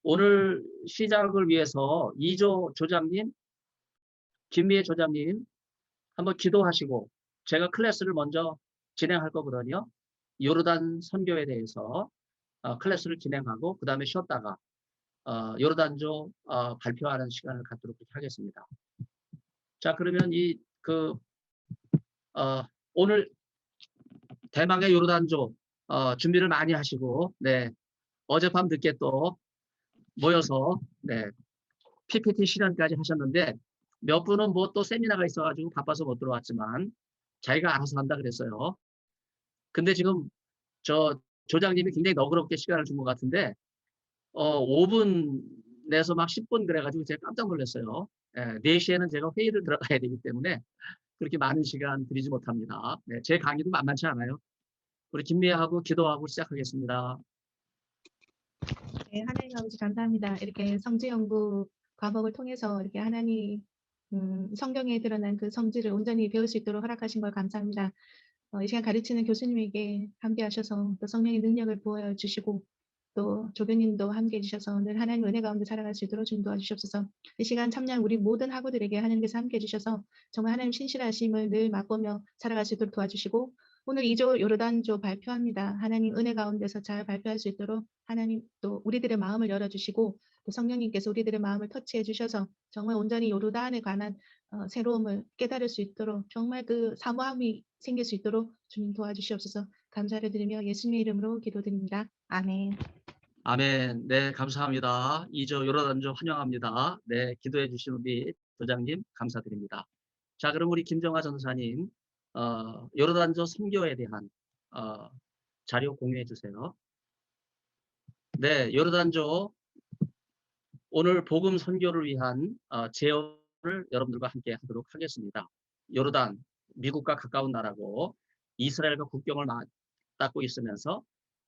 오늘 시작을 위해서 이조 조장님, 김미애 조장님 한번 기도하시고 제가 클래스를 먼저 진행할 거거든요. 요르단 선교에 대해서 클래스를 진행하고 그 다음에 쉬었다가 요르단조 발표하는 시간을 갖도록 하겠습니다. 자, 그러면 오늘 대망의 요르단조 준비를 많이 하시고, 네, 어젯밤 늦게 또 모여서, 네, PPT 실현까지 하셨는데, 몇 분은 뭐 또 세미나가 있어가지고 바빠서 못 들어왔지만, 자기가 알아서 한다 그랬어요. 근데 지금 저 조장님이 굉장히 너그럽게 시간을 준 것 같은데, 5분 내서 막 10분 그래가지고 제가 깜짝 놀랐어요. 4시에는 제가 회의를 들어가야 되기 때문에 그렇게 많은 시간 드리지 못합니다. 네, 제 강의도 만만치 않아요. 우리 김미애하고 기도하고 시작하겠습니다. 네, 하나님 아버지 감사합니다. 이렇게 성지 연구 과목을 통해서 이렇게 하나님 성경에 드러난 그 성질을 온전히 배울 수 있도록 허락하신 걸 감사합니다. 이 시간 가르치는 교수님에게 함께하셔서 또 성령의 능력을 부어 주시고 또 조교님도 함께해 주셔서 늘 하나님 은혜 가운데 살아갈 수 있도록 좀 도와주시옵소서. 이 시간 참여한 우리 모든 학우들에게 하나님께서 함께해 주셔서 정말 하나님 신실하심을 늘 맛보며 살아갈 수 있도록 도와주시고 오늘 2조 요르단조 발표합니다. 하나님 은혜 가운데서 잘 발표할 수 있도록 하나님 또 우리들의 마음을 열어주시고 또 성령님께서 우리들의 마음을 터치해 주셔서 정말 온전히 요르단에 관한 새로움을 깨달을 수 있도록 정말 그 사모함이 생길 수 있도록 주님 도와주시옵소서. 감사를 드리며 예수님의 이름으로 기도드립니다. 아멘. 아멘. 네, 감사합니다. 이조 요르단조 환영합니다. 네, 기도해 주신 우리 조장님 감사드립니다. 자, 그럼 우리 김정화 전사님, 요르단조 선교에 대한 자료 공유해 주세요. 네, 요르단조 오늘 복음 선교를 위한 제어를 여러분들과 함께 하도록 하겠습니다. 요르단, 미국과 가까운 나라고 이스라엘과 국경을 맞닿고 있으면서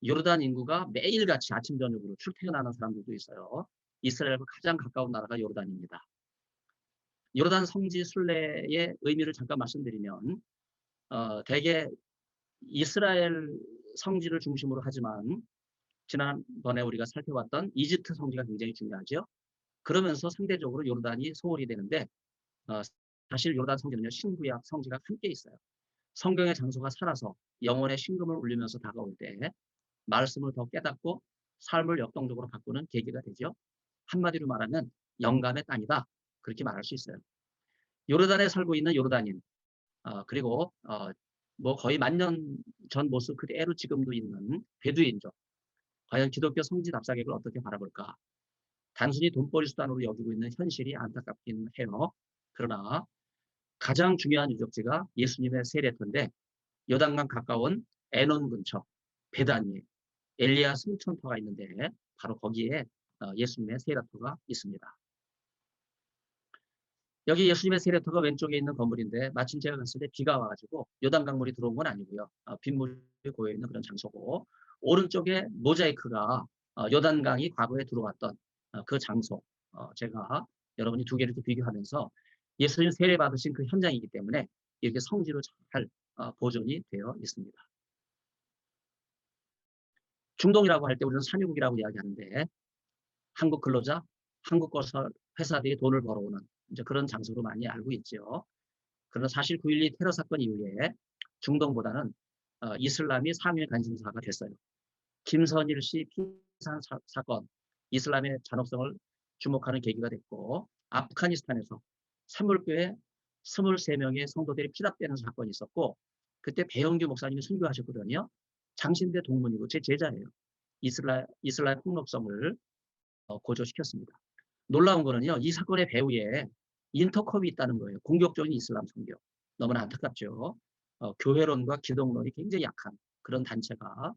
요르단 인구가 매일같이 아침 저녁으로 출퇴근하는 사람들도 있어요. 이스라엘과 가장 가까운 나라가 요르단입니다. 요르단 성지 순례의 의미를 잠깐 말씀드리면 대개 이스라엘 성지를 중심으로 하지만 지난번에 우리가 살펴봤던 이집트 성지가 굉장히 중요하죠. 그러면서 상대적으로 요르단이 소홀히 되는데 사실 요르단 성지는요, 신구약 성지가 함께 있어요. 성경의 장소가 살아서 영혼의 신금을 울리면서 다가올 때 말씀을 더 깨닫고 삶을 역동적으로 바꾸는 계기가 되죠. 한마디로 말하면 영감의 땅이다. 그렇게 말할 수 있어요. 요르단에 살고 있는 요르단인, 그리고 뭐 거의 1000년 전 모습 그대로 지금도 있는 베두인족. 과연 기독교 성지 답사객을 어떻게 바라볼까? 단순히 돈벌이 수단으로 여기고 있는 현실이 안타깝긴 해요. 그러나 가장 중요한 유적지가 예수님의 세례터인데 요단강 가까운 에논 근처 베다니에 엘리야 승천터가 있는데 바로 거기에 예수님의 세례터가 있습니다. 여기 예수님의 세례터가 왼쪽에 있는 건물인데 마침 제가 갔을 때 비가 와가지고 요단강물이 들어온 건 아니고요. 빗물이 고여있는 그런 장소고 오른쪽에 모자이크가 요단강이 과거에 들어왔던 그 장소 제가 여러분이 두 개를 비교하면서 예수님 세례 받으신 그 현장이기 때문에 이렇게 성지로 잘 보존이 되어 있습니다. 중동이라고 할 때 우리는 산유국이라고 이야기하는데 한국 근로자, 한국 회사들이 돈을 벌어오는 이제 그런 장소로 많이 알고 있죠. 그러나 사실 9.12 테러 사건 이후에 중동보다는 이슬람이 상위 관심사가 됐어요. 김선일 씨 피살 사건, 이슬람의 잔혹성을 주목하는 계기가 됐고 아프가니스탄에서 산물교회 23명의 성도들이 피납되는 사건이 있었고 그때 배영규 목사님이 순교하셨거든요. 장신대 동문이고 제 제자예요. 이슬람의 폭력성을 고조시켰습니다. 놀라운 거는요. 이 사건의 배후에 인터컵이 있다는 거예요. 공격적인 이슬람 선교. 너무나 안타깝죠. 교회론과 기독론이 굉장히 약한 그런 단체가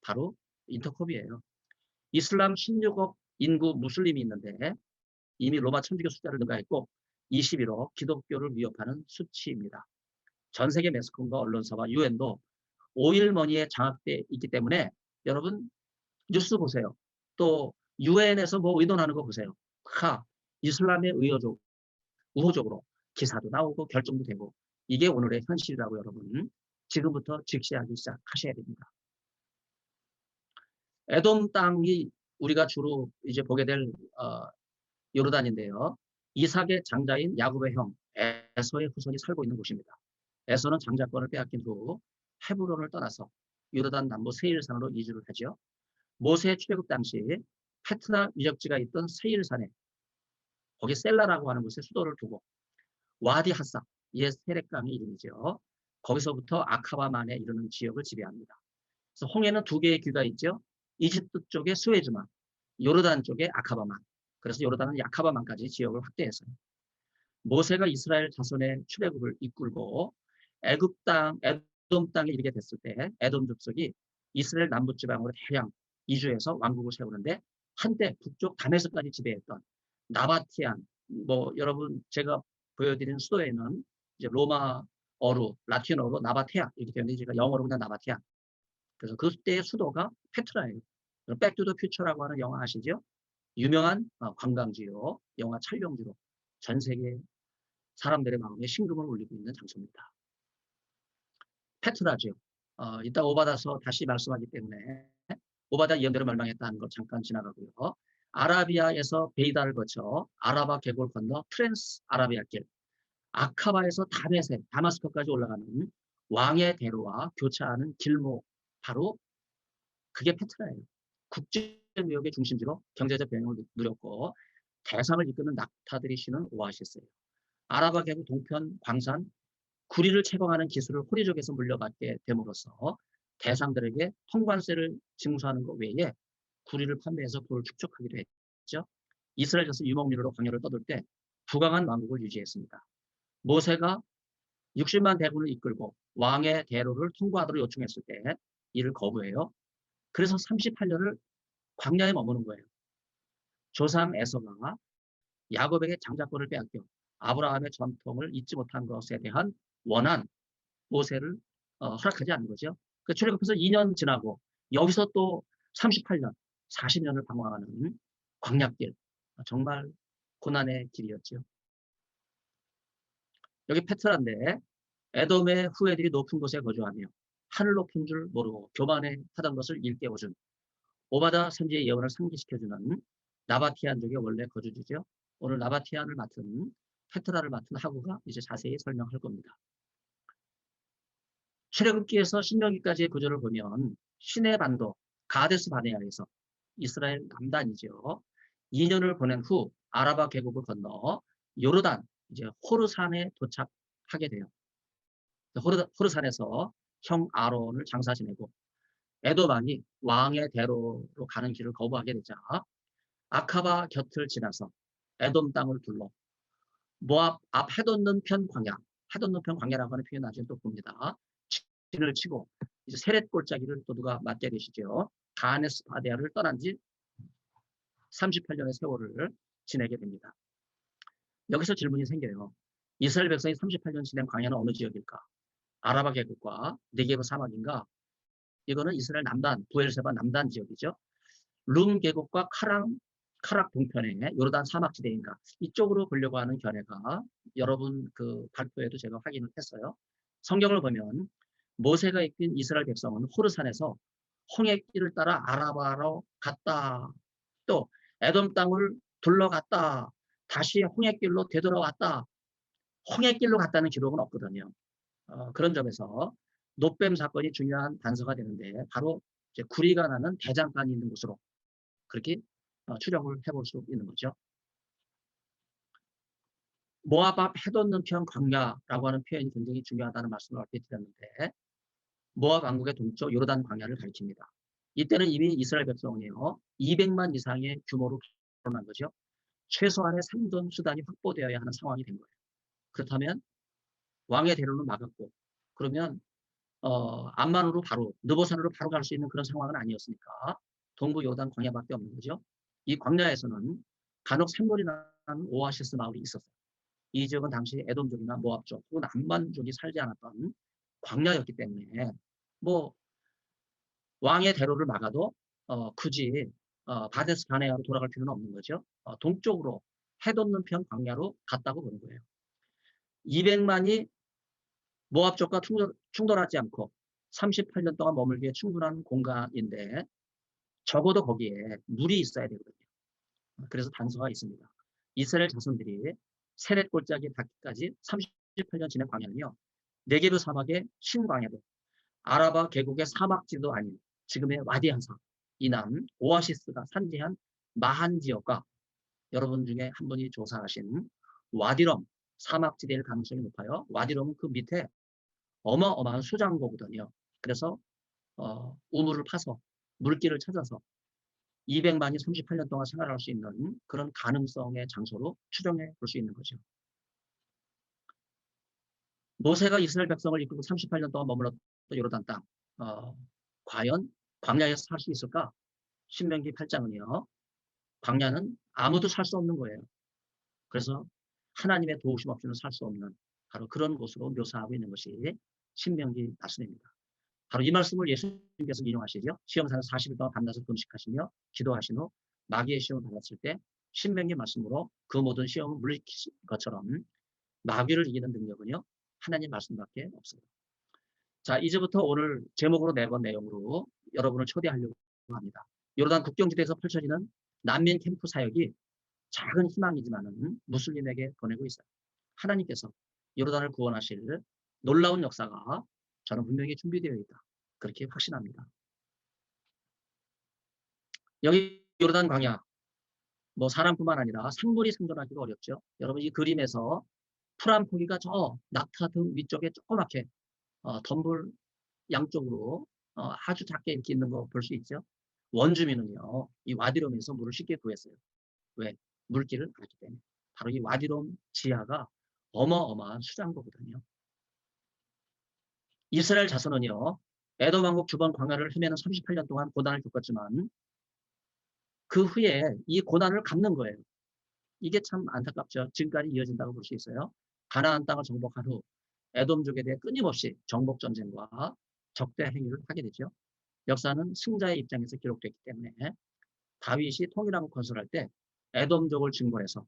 바로 인터컵이에요. 이슬람 16억 인구 무슬림이 있는데 이미 로마 천주교 숫자를 능가했고 21억 기독교를 위협하는 수치입니다. 전 세계 매스컴과 언론사와 유엔도 오일머니에 장악돼 있기 때문에 여러분 뉴스 보세요. 또 유엔에서 뭐 의논하는 거 보세요. 이슬람의 우호적으로 기사도 나오고 결정도 되고 이게 오늘의 현실이라고 여러분 지금부터 직시하기 시작하셔야 됩니다. 에돔 땅이 우리가 주로 이제 보게 될 요르단인데요. 이삭의 장자인 야곱의 형 에서의 후손이 살고 있는 곳입니다. 에서는 장자권을 빼앗긴 후 헤브론을 떠나서 요르단 남부 세일산으로 이주를 하죠. 모세 출애굽 당시 페트라 유적지가 있던 세일산에 거기 셀라라고 하는 곳에 수도를 두고 와디 하사, 이게 세렉강의 이름이죠. 거기서부터 아카바만에 이르는 지역을 지배합니다. 그래서 홍해는 두 개의 귀가 있죠. 이집트 쪽에 수에즈만, 요르단 쪽에 아카바만. 그래서 요르단은 아카바만까지 지역을 확대했어요. 모세가 이스라엘 자손의 출애굽을 이끌고 애굽 땅, 에돔 땅에 이르게 됐을 때 에돔 족속이 이스라엘 남부 지방으로 대량 이주해서 왕국을 세우는데 한때 북쪽 다메섹까지 지배했던 나바티안, 뭐 여러분 제가 보여드린 수도에는 이제 로마어로 라틴어로 나바테아 이렇게 되는데 제가 영어로 그냥 나바티안. 그래서 그때의 수도가 페트라예요. 백투더 퓨처라고 하는 영화 아시죠? 유명한 관광지요, 영화 촬영지로 전 세계 사람들의 마음에 심금을 울리고 있는 장소입니다. 페트라죠. 이따 오바다서 다시 말씀하기 때문에 오바다 예언대로 멸망했다는 거 잠깐 지나가고요. 아라비아에서 베이다를 거쳐 아라바 계곡을 건너 트랜스 아라비아 길, 아카바에서 다메섹, 다마스커까지 올라가는 왕의 대로와 교차하는 길목, 바로 그게 페트라예요. 국제무역의 중심지로 경제적 변형을 누렸고 대상을 이끄는 낙타들이 쉬는 오아시스예요. 아라바 계곡 동편 광산, 구리를 채광하는 기술을 호리족에서 물려받게 됨으로써 대상들에게 통관세를 징수하는 것 외에 구리를 판매해서 부를 축적하기도 했죠. 이스라엘에서 유목민으로 광야를 떠돌 때 부강한 왕국을 유지했습니다. 모세가 60만 대군을 이끌고 왕의 대로를 통과하도록 요청했을 때 이를 거부해요. 그래서 38년을 광야에 머무는 거예요. 조상 에서가 야곱에게 장자권을 빼앗겨 아브라함의 전통을 잊지 못한 것에 대한 원한 모세를 허락하지 않는 거죠. 그 출애굽해서 2년 지나고 여기서 또 38년, 40년을 방황하는 광야길, 정말 고난의 길이었죠. 여기 페트라인데 에돔의 후예들이 높은 곳에 거주하며 하늘 높은 줄 모르고 교만에 하던 것을 일깨워준 오바다 선지의 예언을 상기시켜주는 나바티안족의 원래 거주지죠. 오늘 나바티안을 맡은 페트라를 맡은 하구가 이제 자세히 설명할 겁니다. 출애굽기에서 신명기까지의 구조를 보면 시내 반도 가데스 바네아에서 이스라엘 남단이죠. 2년을 보낸 후 아라바 계곡을 건너 요르단 이제 호르산에 도착하게 돼요. 호르산에서 형 아론을 장사 지내고 에돔왕이 왕의 대로로 가는 길을 거부하게 되자 아카바 곁을 지나서 에돔 땅을 둘러 모압 앞 해돋는 편 광야, 해돋는 편 광야라고 하는 표현 나중에 또 봅니다. 진을 치고 이제 세렛 골짜기를 또 누가 맡게 되시죠. 가네스 바데아를 떠난 지 38년의 세월을 지내게 됩니다. 여기서 질문이 생겨요. 이스라엘 백성이 38년 지낸 광야는 어느 지역일까? 아라바 계곡과 네게브 사막인가? 이거는 이스라엘 남단, 부엘세바 남단 지역이죠. 룸 계곡과 카락 동편의 요르단 사막지대인가? 이쪽으로 보려고 하는 견해가 여러분 그 발표에도 제가 확인을 했어요. 성경을 보면 모세가 이끈 이스라엘 백성은 호르산에서 홍해길을 따라 아라바로 갔다. 또 에돔 땅을 둘러갔다. 다시 홍해길로 되돌아왔다. 홍해길로 갔다는 기록은 없거든요. 그런 점에서 노뱀 사건이 중요한 단서가 되는데 바로 이제 구리가 나는 대장간이 있는 곳으로 그렇게 추정을 해볼 수 있는 거죠. 모압 앞 해돋는 편 광야라고 하는 표현이 굉장히 중요하다는 말씀을 얼핏 드렸는데 모압 왕국의 동쪽 요르단 광야를 가리킵니다. 이때는 이미 이스라엘 백성은요 200만 이상의 규모로 결혼한 거죠. 최소한의 생존 수단이 확보되어야 하는 상황이 된 거예요. 그렇다면 왕의 대로는 막았고 그러면 암만으로 바로 느보산으로 바로 갈 수 있는 그런 상황은 아니었으니까 동부 요르단 광야밖에 없는 거죠. 이 광야에서는 간혹 샘물이 나는 오아시스 마을이 있었어요. 이 지역은 당시 에돔족이나 모압족 혹은 암만족이 살지 않았던 광야였기 때문에 뭐 왕의 대로를 막아도 굳이 바데스 바네아로 돌아갈 필요는 없는 거죠. 동쪽으로 해돋는 편 광야로 갔다고 보는 거예요. 200만이 모압족과 충돌하지 않고 38년 동안 머물기에 충분한 공간인데 적어도 거기에 물이 있어야 되거든요. 그래서 단서가 있습니다. 이스라엘 자손들이 세렛 골짜기 닿기까지 38년 지낸 광야는요. 네게브 사막의 신광야도 아라바 계곡의 사막지도 아닌 지금의 와디 한사 이남 오아시스가 산지한 마한 지역과 여러분 중에 한 분이 조사하신 와디럼 사막지대일 가능성이 높아요. 와디럼은 그 밑에 어마어마한 수장고거든요. 그래서 우물을 파서 물길을 찾아서 200만이 38년 동안 생활할 수 있는 그런 가능성의 장소로 추정해 볼 수 있는 거죠. 모세가 이스라엘 백성을 이끌고 38년 동안 머물렀던 요르단 땅, 과연 광야에서 살 수 있을까? 신명기 8장은요. 광야는 아무도 살 수 없는 거예요. 그래서 하나님의 도우심 없이는 살 수 없는 바로 그런 곳으로 묘사하고 있는 것이 신명기 말씀입니다. 바로 이 말씀을 예수님께서 인용하시죠. 시험사는 40일 동안 밤낮을 금식하시며 기도하신 후 마귀의 시험을 받았을 때 신명기 말씀으로 그 모든 시험을 물리치신 것처럼 마귀를 이기는 능력은요. 하나님 말씀밖에 없어요. 자, 이제부터 오늘 제목으로 내건 내용으로 여러분을 초대하려고 합니다. 요르단 국경지대에서 펼쳐지는 난민 캠프 사역이 작은 희망이지만은 무슬림에게 보내고 있어요. 하나님께서 요르단을 구원하실 놀라운 역사가 저는 분명히 준비되어 있다. 그렇게 확신합니다. 여기 요르단 광야, 뭐 사람뿐만 아니라 생물이 생존하기가 어렵죠. 여러분 이 그림에서 풀 한 포기가 저 낙타 등 위쪽에 조그맣게 덤불 양쪽으로 아주 작게 이렇게 있는 거 볼 수 있죠. 원주민은요, 이 와디롬에서 물을 쉽게 구했어요. 왜? 물길을 알기 때문에. 바로 이 와디롬 지하가 어마어마한 수장고거든요. 이스라엘 자손은요, 에돔 왕국 주번 광야를 헤매는 38년 동안 고난을 겪었지만 그 후에 이 고난을 갚는 거예요. 이게 참 안타깝죠. 지금까지 이어진다고 볼 수 있어요. 가나안 땅을 정복한 후 에돔족에 대해 끊임없이 정복 전쟁과 적대 행위를 하게 되죠. 역사는 승자의 입장에서 기록됐기 때문에 다윗이 통일왕국 건설할 때 에돔족을 증벌해서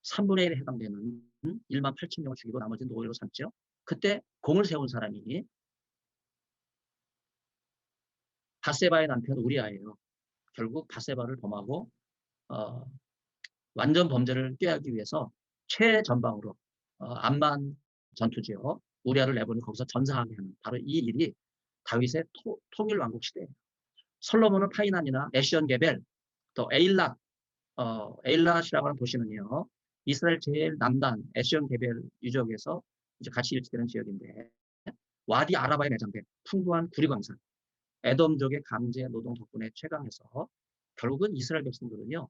3분의 1에 해당되는 1만 8천 명을 죽이고 나머지는 노예로 삼죠. 그때 공을 세운 사람이 바세바의 남편 우리아예요. 결국 바세바를 범하고 완전 범죄를 꾀하기 위해서 최전방으로 암만 전투지요. 우리아를 내보내고 거기서 전사하게 하는 바로 이 일이 다윗의 통일왕국 시대예요. 솔로몬은 파이난이나 에시온 게벨, 또 에일랏이라고 하는 도시는요. 이스라엘 제일 남단 에시온 게벨 유적에서 이제 같이 일치되는 지역인데 와디 아라바에 매장된 풍부한 구리광산, 에돔족의 강제 노동 덕분에 최강해서 결국은 이스라엘 백성들은요.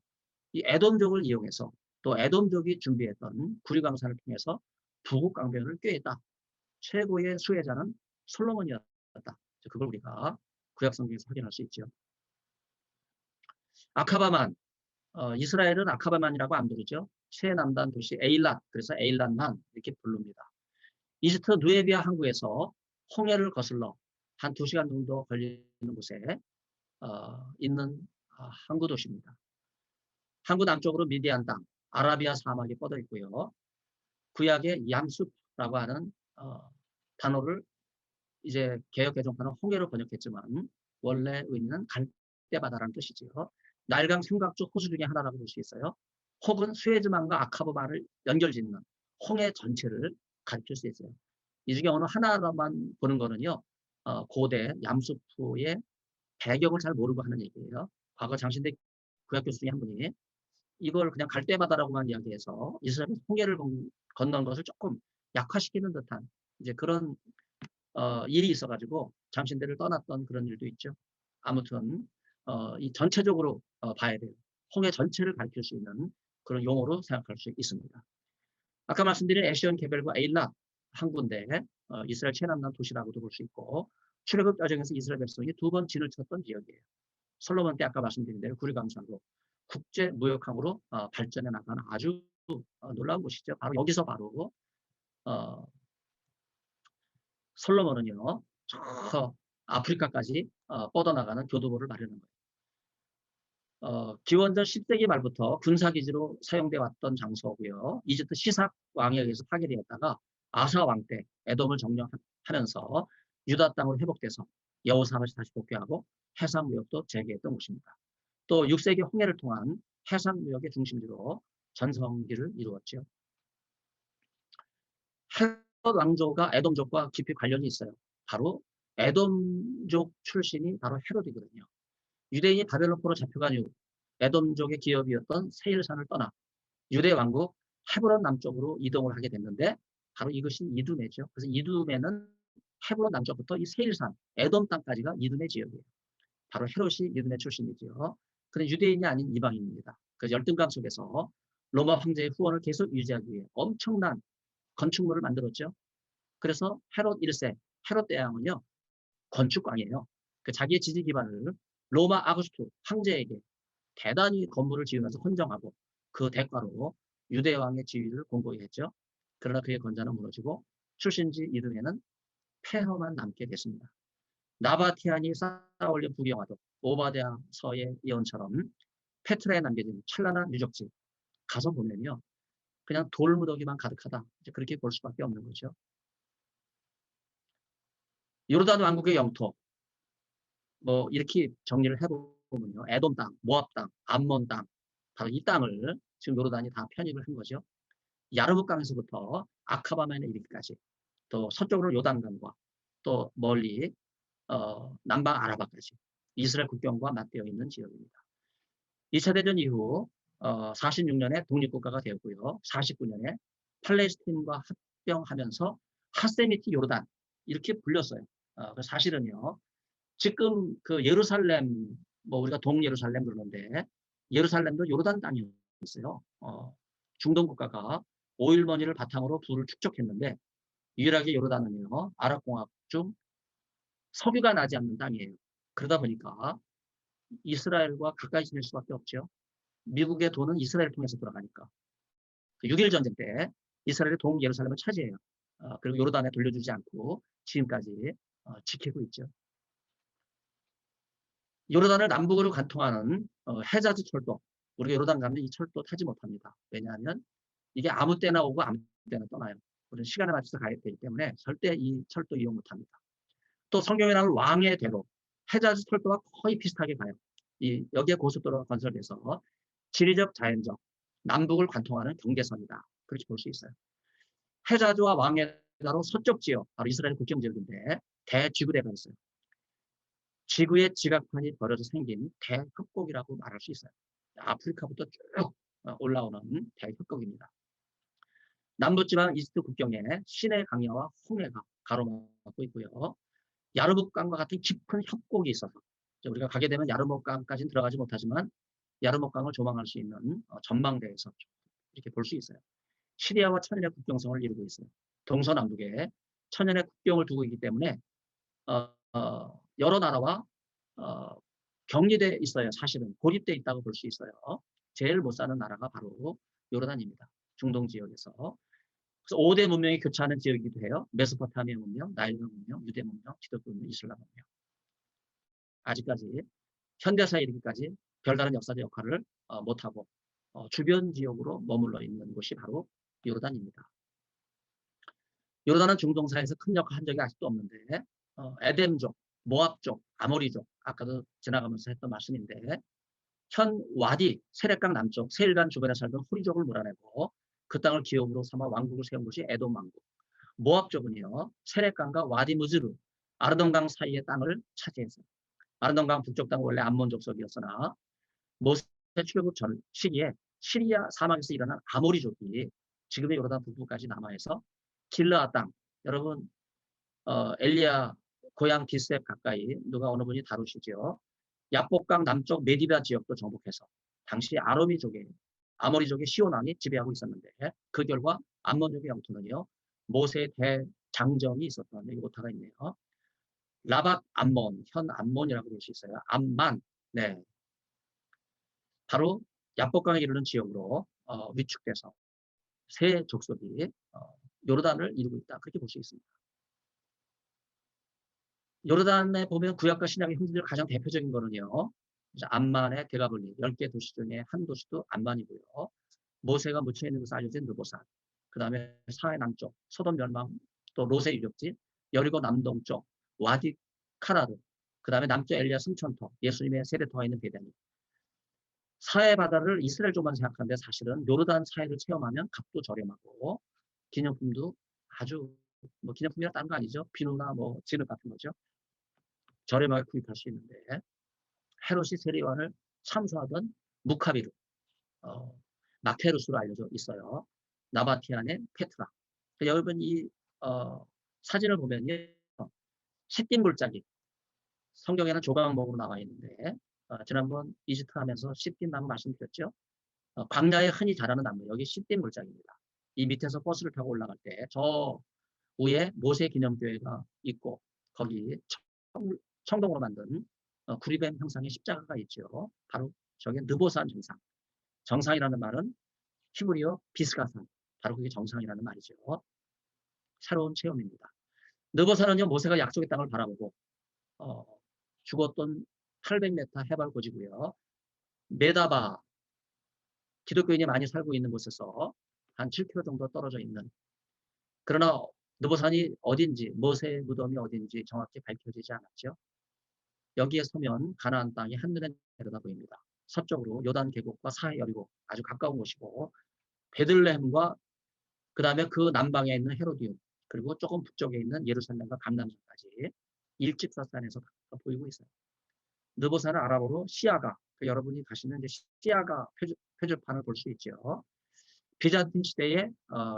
이 에돔족을 이용해서 또 에돔족이 준비했던 구리광산을 통해서 부국 강변을 꾀했다. 최고의 수혜자는 솔로몬이었다. 그걸 우리가 구약성경에서 확인할 수 있죠. 아카바만, 이스라엘은 아카바만이라고 안 부르죠. 최남단 도시 에일랏, 그래서 에일랏만 이렇게 부릅니다. 이집트 누에비아 항구에서 홍해를 거슬러 한 2시간 정도 걸리는 곳에 있는 항구 도시입니다. 항구 남쪽으로 미디안 땅, 아라비아 사막이 뻗어 있고요. 구약의 얌숲라고 하는 단어를 이제 개역 개정판은 홍해로 번역했지만 원래 의미는 갈대바다라는 뜻이지요. 날강 삼각주 호수 중에 하나라고 볼 수 있어요. 혹은 수에즈만과 아카바만을 연결짓는 홍해 전체를 가리킬 수 있어요. 이 중에 어느 하나로만 보는 거는요. 고대 얌수프의 배경을 잘 모르고 하는 얘기예요. 과거 장신대 구약 교수 중에 한 분이 이걸 그냥 갈대바다라고만 이야기해서 이스라엘 홍해를 건넌 것을 조금 약화시키는 듯한 이제 그런 일이 있어가지고 장신대를 떠났던 그런 일도 있죠. 아무튼 이 전체적으로 봐야 돼요. 홍해 전체를 가리킬 수 있는 그런 용어로 생각할 수 있습니다. 아까 말씀드린 에시온 게벨과 에일랏 항구인데 이스라엘 최남단 도시라고도 볼 수 있고 출애굽 과정에서 이스라엘 백성이 2번 진을 쳤던 지역이에요. 솔로몬 때 아까 말씀드린 대로 구리광산으로 국제 무역항으로 발전해 나가는 아주 놀라운 곳이죠. 바로 여기서 바로 솔로몬은요, 저 아프리카까지 뻗어나가는 교두보를 마련한 거예요. 기원전 10세기 말부터 군사기지로 사용돼 왔던 장소고요. 이집트 시삭 왕에 의해서 파괴되었다가 아사 왕 때 에돔을 점령하면서 유다 땅으로 회복돼서 여호사밧이 다시 복귀하고 해상 무역도 재개했던 곳입니다. 또 6세기 홍해를 통한 해상 무역의 중심지로 전성기를 이루었죠. 헤롯 왕조가 에돔족과 깊이 관련이 있어요. 바로 에돔족 출신이 바로 헤롯이거든요. 유대인이 바벨론포로 잡혀간 이후 에돔족의 기업이었던 세일산을 떠나 유대 왕국 헤브론 남쪽으로 이동을 하게 됐는데 바로 이것이 이두메죠. 그래서 이두메는 헤브론 남쪽부터 이 세일산, 에돔 땅까지가 이두메 지역이에요. 바로 헤롯이 이두메 출신이죠. 그는 유대인이 아닌 이방인입니다. 그 열등감 속에서 로마 황제의 후원을 계속 유지하기 위해 엄청난 건축물을 만들었죠. 그래서 헤롯 1세, 헤롯 대왕은요, 건축광이에요. 그 자기의 지지 기반을 로마 아구스투 황제에게 대단히 건물을 지으면서 헌정하고 그 대가로 유대 왕의 지위를 공고히 했죠. 그러나 그의 권좌는 무너지고 출신지 이듬해는 폐허만 남게 됐습니다. 나바티안이 쌓아올린 부경화도 오바댜서의 예언처럼 페트라에 남겨진 찬란한 유적지 가서 보면요. 그냥 돌무더기만 가득하다. 이제 그렇게 볼 수밖에 없는 거죠. 요르단 왕국의 영토, 뭐 이렇게 정리를 해보면요. 에돔 땅, 모압 땅, 암몬 땅, 바로 이 땅을 지금 요르단이 다 편입을 한 거죠. 야르무강에서부터 아카바만에 이르기까지, 또 서쪽으로 요단강과 또 멀리 남방 아라바까지 이스라엘 국경과 맞대어 있는 지역입니다. 2차 대전 이후 46년에 독립국가가 되었고요. 49년에 팔레스틴과 합병하면서 하세미티 요르단 이렇게 불렸어요. 사실은요. 지금 그 예루살렘, 뭐 우리가 동예루살렘 그러는데 예루살렘도 요르단 땅이었어요. 중동 국가가 오일머니를 바탕으로 부를 축적했는데 유일하게 요르단은요. 아랍공화국 중 석유가 나지 않는 땅이에요. 그러다 보니까 이스라엘과 가까이 지낼 수밖에 없죠. 미국의 돈은 이스라엘 통해서 들어가니까. 6.1 전쟁 때 이스라엘이 동예루살렘을 차지해요. 그리고 요르단에 돌려주지 않고 지금까지 지키고 있죠. 요르단을 남북으로 관통하는 헤자즈 철도, 우리가 요르단 가면 이 철도 타지 못합니다. 왜냐하면 이게 아무 때나 오고 아무 때나 떠나요. 우리는 시간에 맞춰서 가야 되기 때문에 절대 이 철도 이용 못합니다. 또 성경에 나오는 왕의 대로, 헤자즈 철도와 거의 비슷하게 가요. 여기에 고속도로가 건설돼서 지리적, 자연적, 남북을 관통하는 경계선이다. 그렇게 볼 수 있어요. 헤자즈와 왕의 대로 서쪽 지역, 바로 이스라엘 국경 지역인데 대지구대가 있어요. 지구의 지각판이 벌어져 생긴 대협곡이라고 말할 수 있어요. 아프리카부터 쭉 올라오는 대협곡입니다. 남부지방 이스트 국경에 시내 강야와 홍해가 가로막고 있고요. 야르묵강과 같은 깊은 협곡이 있어서 우리가 가게 되면 야르묵강까지는 들어가지 못하지만 야르묵강을 조망할 수 있는 전망대에서 이렇게 볼 수 있어요. 시리아와 천연의 국경성을 이루고 있어요. 동서남북에 천연의 국경을 두고 있기 때문에 여러 나라와 격리돼 있어요. 사실은 고립돼 있다고 볼 수 있어요. 제일 못 사는 나라가 바로 요르단입니다. 중동 지역에서. 그래서 5대 문명이 교차하는 지역이기도 해요. 메소포타미아 문명, 나일강 문명, 유대 문명, 기독교 문명, 이슬람 문명. 아직까지 현대사에 이르기까지 별다른 역사적 역할을 못하고 주변 지역으로 머물러 있는 곳이 바로 요르단입니다. 요르단은 중동사에서 큰 역할을 한 적이 아직도 없는데 에뎀족, 모압족, 아모리족, 아까도 지나가면서 했던 말씀인데 현 와디, 세렛강 남쪽, 세일강 주변에 살던 호리족을 몰아내고 그 땅을 기업으로 삼아 왕국을 세운 곳이 에돔 왕국. 모압족은요, 세렛강과 와디 무즈르, 아르논강 사이의 땅을 차지했어요. 아르논강 북쪽 땅은 원래 암몬 족속이었으나 모세 출애굽 전 시기에 시리아 사막에서 일어난 아모리족이 지금의 요르단 북부까지 남하해서 길르아 땅, 여러분 엘리야 고향 기숤 가까이 누가 어느 분이 다루시죠. 야복강 남쪽 메디바 지역도 정복해서 당시 아모리족의 시온왕이 지배하고 있었는데 그 결과 암몬족의 영토는요. 모세의 대장정이 있었던 여기 오타가 있네요. 라박 암몬, 현 암몬이라고 볼 수 있어요. 암만, 네, 바로 야복강에 이르는 지역으로 위축돼서 세 족속이 요르단을 이루고 있다. 그렇게 볼 수 있습니다. 요르단에 보면 구약과 신약의 형제들 가장 대표적인 거는요. 암만의 데가블리 10개 도시 중에 한 도시도 암만이고요. 모세가 묻혀 있는 것을 알려진 느보산. 그 다음에 사해 남쪽 소돔 멸망, 또 로세 유적지, 여리고 남동쪽 와디 카라르, 그 다음에 남쪽 엘리야 승천터, 예수님의 세례터가 있는 베데니. 사해 바다를 이스라엘 쪽만 생각하는데 사실은 요르단 사해를 체험하면 값도 저렴하고 기념품도 아주 뭐 기념품이라 다른 거 아니죠. 비누나 뭐 진흙 같은 거죠. 저렴하게 구입할 수 있는데 헤롯이 세례요한을 참수하던 무카비루, 마테루스로 알려져 있어요. 나바티안의 페트라. 여러분 이 사진을 보면요. 시딘 골짜기. 성경에는 조각목으로 나와 있는데 지난번 이집트 하면서 시딘 나무 말씀드렸죠. 광야에 흔히 자라는 나무. 여기 시딘 골짜기입니다. 이 밑에서 버스를 타고 올라갈 때 저 위에 모세 기념교회가 있고 거기 청동으로 만든 구리뱀 형상의 십자가가 있죠. 바로 저게 느보산 정상. 정상이라는 말은 히브리어 비스가산. 바로 그게 정상이라는 말이죠. 새로운 체험입니다. 느보산은요, 모세가 약속의 땅을 바라보고 죽었던 800m 해발 고지고요. 메다바, 기독교인이 많이 살고 있는 곳에서 한 7km 정도 떨어져 있는, 그러나 느보산이 어딘지, 모세의 무덤이 어딘지 정확히 밝혀지지 않았죠. 여기에 서면 가나안 땅이 한눈에 내려다 보입니다. 서쪽으로 요단 계곡과 사해 여리고 아주 가까운 곳이고, 베들레헴과 그 다음에 그 남방에 있는 헤로디움, 그리고 조금 북쪽에 있는 예루살렘과 감람산까지 일직사산에서 보이고 있어요. 느보산을 아랍어로 시아가, 여러분이 가시는 이제 시아가 표지판을 볼 수 있죠. 비잔틴 시대에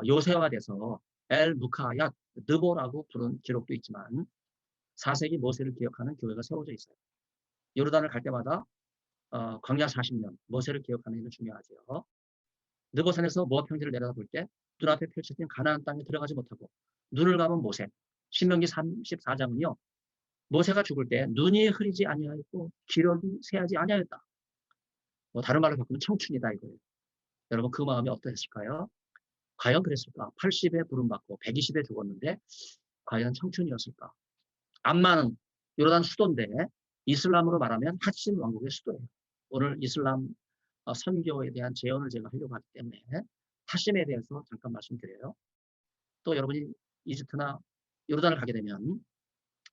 요새화돼서 엘 무카얏 느보라고 부른 기록도 있지만 4세기 모세를 기억하는 교회가 세워져 있어요. 요르단을 갈 때마다 광야 40년 모세를 기억하는 일은 중요하죠. 느보산에서 모압 평지를 내려다볼 때 눈앞에 펼쳐진 가나안 땅에 들어가지 못하고 눈을 감은 모세. 신명기 34장은요. 모세가 죽을 때 눈이 흐리지 아니하였고 기력이 새하지 아니하였다. 뭐 다른 말로 바꾸면 청춘이다 이거예요. 여러분 그 마음이 어떠했을까요? 과연 그랬을까? 80에 부름받고 120에 죽었는데 과연 청춘이었을까? 암만은 요르단 수도인데 이슬람으로 말하면 하심 왕국의 수도예요. 오늘 이슬람 선교에 대한 제언을 제가 하려고 하기 때문에 하심에 대해서 잠깐 말씀드려요. 또 여러분이 이집트나 요르단을 가게 되면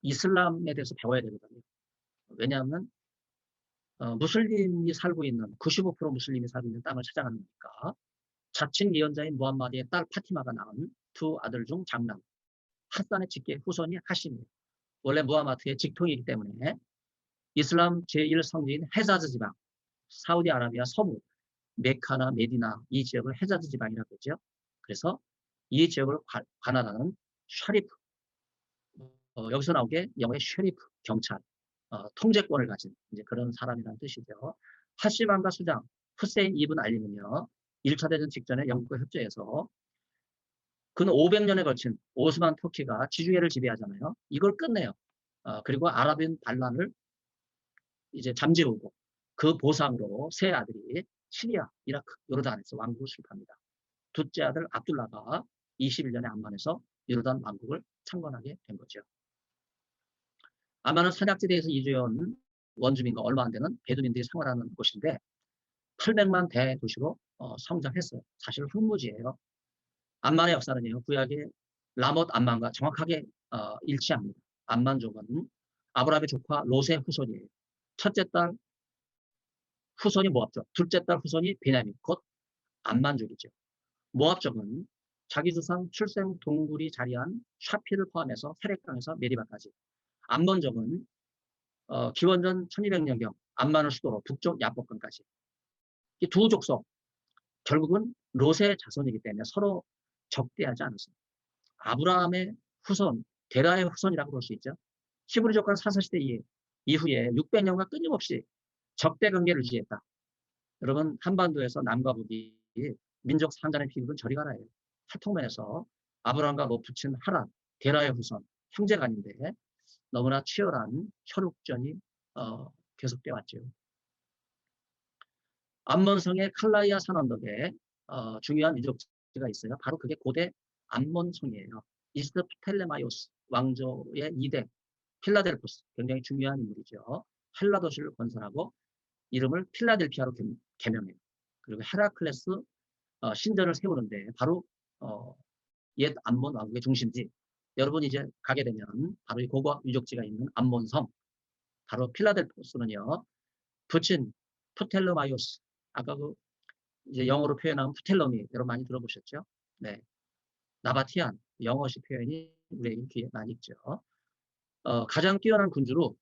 이슬람에 대해서 배워야 되거든요. 왜냐하면 무슬림이 살고 있는 95% 무슬림이 살고 있는 땅을 찾아가는 거니까 자칭 예언자인 무함마드의 딸 파티마가 낳은 두 아들 중 장남 하산의 직계 후손이 하심이에요. 원래 무함마드의 직통이기 때문에 이슬람 제1성지인 헤자즈 지방, 사우디아라비아 서부, 메카나 메디나 이 지역을 헤자즈 지방이라고 하죠. 그래서 이 지역을 관할하는 샤리프, 여기서 나오게 영어의 쉐리프, 경찰, 통제권을 가진 이제 그런 사람이라는 뜻이죠. 하시만과 수장, 후세인 이븐 알리는요. 1차 대전 직전에 영국과 협조해서 근 500년에 걸친 오스만 터키가 지중해를 지배하잖아요. 이걸 끝내요. 그리고 아랍인 반란을 이제 잠재우고 그 보상으로 세 아들이 시리아, 이라크, 요르단에서 왕국을 수립합니다. 둘째 아들 압둘라가 21년에 암만에서 요르단 왕국을 창건하게 된 거죠. 암만은 산악지대에서 이주해온 원주민과 얼마 안 되는 베두민들이 생활하는 곳인데 800만 대도시로 성장했어요. 사실 흙무지예요. 암만의 역사는요. 구약의 라못 암만과 정확하게 일치합니다. 암만족은 아브라함의 조카 롯의 후손이에요. 첫째 딸 후손이 모압족, 둘째 딸 후손이 베냐민, 곧 암만족이죠. 모압족은 자기 조상 출생 동굴이 자리한 샤피를 포함해서 세렉강에서 메리바까지. 암몬족은 기원전 1200년경 암만을 수도로 북쪽 야복강까지. 이 두 족속 결국은 롯의 자손이기 때문에 서로 적대하지 않았습니다. 아브라함의 후손, 데라의 후손이라고 볼 수 있죠. 히브리족과는 사사시대 이후에 600년간 끊임없이 적대 관계를 유지했다. 여러분 한반도에서 남과 북이 민족 상단의 비극은 저리 가라예요. 활동면에서 아브라함과 롯 붙인 하란, 데라의 후손, 형제간인데 너무나 치열한 혈육전이 계속돼 왔죠. 암몬성의 칼라이아 산언덕에 중요한 유적지가 있어요. 바로 그게 고대 암몬성이에요. 이스트 프텔레마이오스 왕조의 2대 필라델포스, 굉장히 중요한 인물이죠. 헬라 도시를 건설하고 이름을 필라델피아로 개명해요. 그리고 헤라클레스 신전을 세우는데 바로 옛 암몬 왕국의 중심지. 여러분 이제 가게 되면 바로 이 고고학 유적지가 있는 암몬성, 바로 필라델포스는요, 부친 푸텔로마이오스, 아까 그 이제 영어로 표현하면 푸텔로미, 여러분 많이 들어보셨죠? 네, 나바티안, 영어식 표현이 우리에게 귀에 많이 있죠. 가장 뛰어난 군주로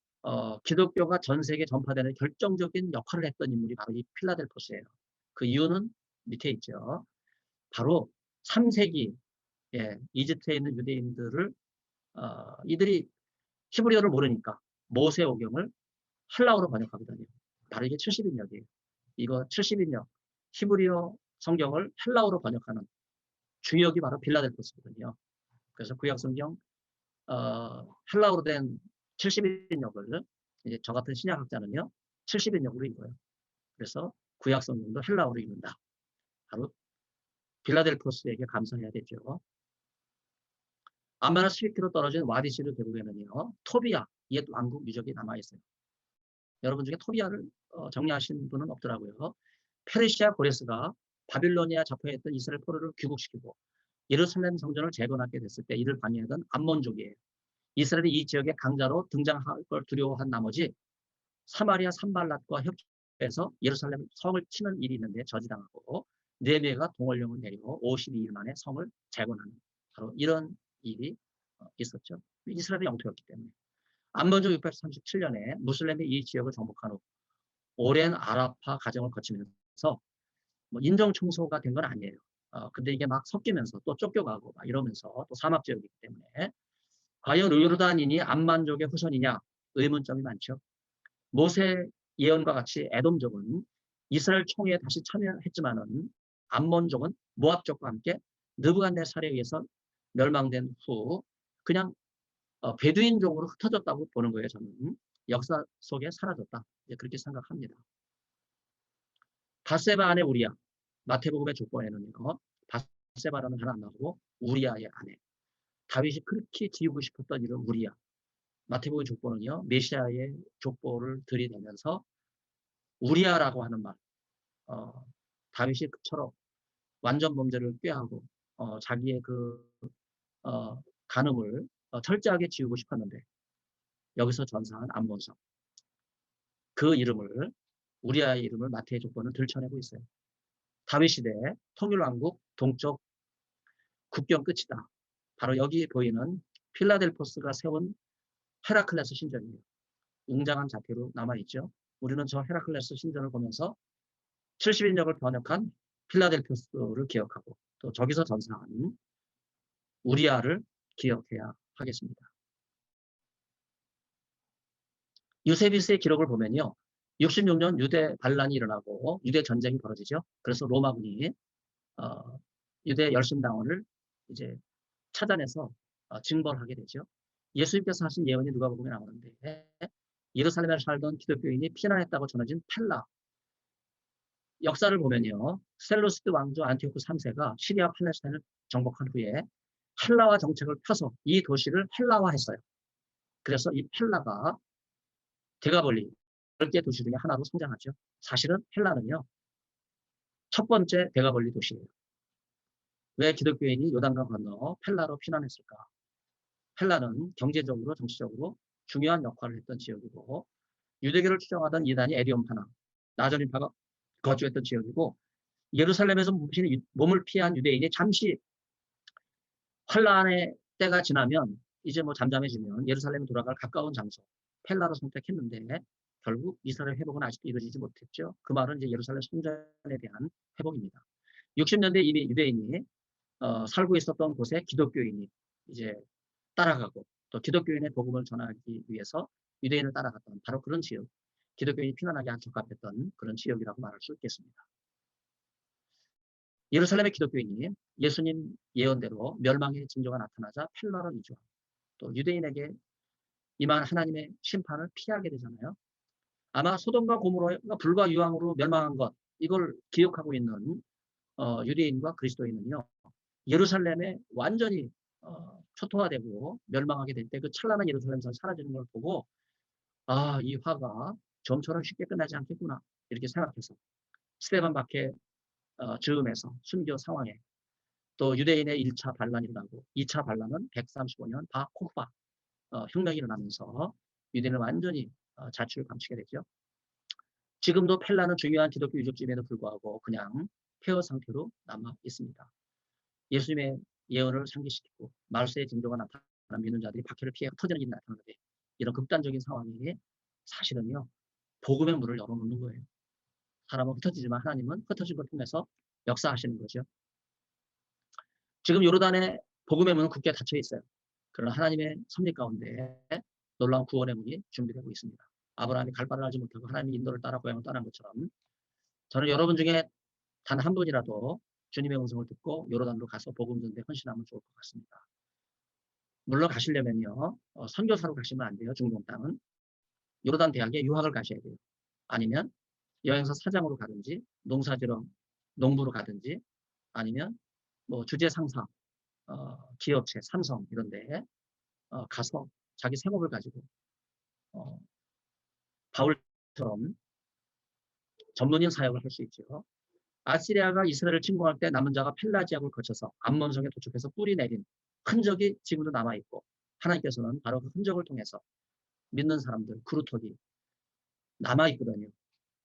기독교가 전 세계에 전파되는 결정적인 역할을 했던 인물이 바로 이 필라델포스예요. 그 이유는 밑에 있죠. 바로 3세기 이집트에 있는 유대인들을 이들이 히브리어를 모르니까 모세오경을 헬라어로 번역하거든요. 바로 이게 70인역이에요. 이거 70인역 히브리어 성경을 헬라어로 번역하는 주역이 바로 빌라델포스거든요. 그래서 구약성경 헬라어로 된 70인역을 이제 저 같은 신약학자는요 70인역으로 읽어요. 그래서 구약성경도 헬라어로 읽는다. 바로 빌라델포스에게 감사해야 되죠. 암마나 11km 떨어진 와디시르 계곡에는요 토비아 옛 왕국 유적이 남아있어요. 여러분 중에 토비아를 정리하신 분은 없더라고요. 페르시아 고레스가 바빌로니아 자포했던 이스라엘 포로를 귀국시키고 예루살렘 성전을 재건하게 됐을 때 이를 방해하던 암몬족이에요. 이스라엘이 이 지역에 강자로 등장할 걸 두려워한 나머지 사마리아 산발랏과 협조해서 예루살렘 성을 치는 일이 있는데 저지당하고 느헤미야가 동원령을 내려 52일 만에 성을 재건하는 바로 이런 일이 있었죠. 이스라엘의 영토였기 때문에. 암몬족 637년에 무슬림이 이 지역을 정복한 후 오랜 아랍화 과정을 거치면서 뭐 인정 청소가 된 건 아니에요. 근데 이게 막 섞이면서 또 쫓겨가고 막 이러면서 또 사막 지역이기 때문에 과연 요르단인이 암만족의 후손이냐 의문점이 많죠. 모세 예언과 같이 에돔족은 이스라엘 총회에 다시 참여했지만은 암몬족은 모압족과 함께 느부갓네살에 의해서 멸망된 후 그냥 베두인족으로 흩어졌다고 보는 거예요. 저는 역사 속에 사라졌다 그렇게 생각합니다. 바세바 아내 우리야 마태복음의 족보에는요 바세바라는 하나 안 나오고 우리야의 아내 다윗이 그렇게 지우고 싶었던 이름 우리야 마태복음 족보는요 메시아의 족보를 들이대면서 우리야라고 하는 말 다윗이 그처럼 완전 범죄를 꾀하고 자기의 그 간음을 철저하게 지우고 싶었는데 여기서 전사한 암몬성 그 이름을 우리아의 이름을 마태의 족보는 들춰내고 있어요. 다윗 시대 통일왕국 동쪽 국경 끝이다. 바로 여기 보이는 필라델포스가 세운 헤라클레스 신전이에요. 웅장한 자태로 남아있죠. 우리는 저 헤라클레스 신전을 보면서 70인역을 번역한 필라델포스를 기억하고 또 저기서 전사한 우리아를 기억해야 하겠습니다. 유세비스의 기록을 보면요. 66년 유대 반란이 일어나고 유대 전쟁이 벌어지죠. 그래서 로마군이 유대 열심당원을 이제 찾아내서 징벌하게 되죠. 예수님께서 하신 예언이 누가복음에 나오는데 예루살렘에 살던 기독교인이 피난했다고 전해진 펠라 역사를 보면요. 셀루시드 왕조 안티오쿠 3세가 시리아 팔레스타인을 정복한 후에 헬라화 정책을 펴서 이 도시를 헬라화했어요. 그래서 이 펠라가 대가벌리 10개 도시 중에 하나로 성장하죠. 사실은 헬라는요. 첫 번째 대가벌리 도시예요. 왜 기독교인이 요단강 건너 펠라로 피난했을까? 펠라는 경제적으로 정치적으로 중요한 역할을 했던 지역이고 유대교를 추종하던 이단이 에디온파나 나저린파가 거주했던 지역이고 예루살렘에서 몸을 피한 유대인이 잠시 환란의 때가 지나면 이제 뭐 잠잠해지면 예루살렘에 돌아갈 가까운 장소 펠라로 선택했는데 결국 이스라엘 회복은 아직도 이루어지지 못했죠. 그 말은 이제 예루살렘 성전에 대한 회복입니다. 60년대 이미 유대인이 살고 있었던 곳에 기독교인이 이제 따라가고 또 기독교인의 복음을 전하기 위해서 유대인을 따라갔던 바로 그런 지역, 기독교인이 피난하기 아주 적합했던 그런 지역이라고 말할 수 있겠습니다. 예루살렘의 기독교인이 예수님 예언대로 멸망의 징조가 나타나자 펠라로 이주하고 또 유대인에게 임한 하나님의 심판을 피하게 되잖아요. 아마 소돔과 고모라가 불과 유황으로 멸망한 것 이걸 기억하고 있는 유대인과 그리스도인은요. 예루살렘에 완전히 초토화되고 멸망하게 될 때 그 찬란한 예루살렘에서 사라지는 걸 보고 아, 이 화가 점처럼 쉽게 끝나지 않겠구나 이렇게 생각해서 스데반 박해 즈음에서 순교 상황에 또 유대인의 1차 반란이 일어나고 2차 반란은 135년 바 콤파 혁명이 일어나면서 유대인을 완전히 자취를 감추게 되죠. 지금도 펠라는 중요한 기독교 유적지임에도 불구하고 그냥 폐허 상태로 남아 있습니다. 예수님의 예언을 상기시키고 말세의 징조가 나타난 믿는 자들이 박해를 피해 흩어지는 일이 나타나는데 이런 극단적인 상황이 사실은요. 복음의 문을 열어놓는 거예요. 사람은 흩어지지만 하나님은 흩어진 걸 통해서 역사하시는 거죠. 지금 요르단의 복음의 문은 굳게 닫혀 있어요. 그러나 하나님의 섭리 가운데 놀라운 구원의 문이 준비되고 있습니다. 아브라함이 갈 바를 알지 못하고 하나님의 인도를 따라 고향을 떠난 것처럼 저는 여러분 중에 단 한 분이라도 주님의 음성을 듣고 요르단으로 가서 복음 전도에 헌신하면 좋을 것 같습니다. 물론 가시려면요. 선교사로 가시면 안 돼요. 중동 땅은. 요르단 대학에 유학을 가셔야 돼요. 아니면 여행사 사장으로 가든지 농사지로 농부로 가든지 아니면 뭐 주재 상사, 기업체, 삼성 이런 데에 가서 자기 생업을 가지고 바울처럼 전문인 사역을 할 수 있죠. 아시리아가 이스라엘을 침공할 때 남은 자가 펠라지악을 거쳐서 암몬성에 도착해서 뿌리 내린 흔적이 지금도 남아있고 하나님께서는 바로 그 흔적을 통해서 믿는 사람들, 그루터기 남아있거든요.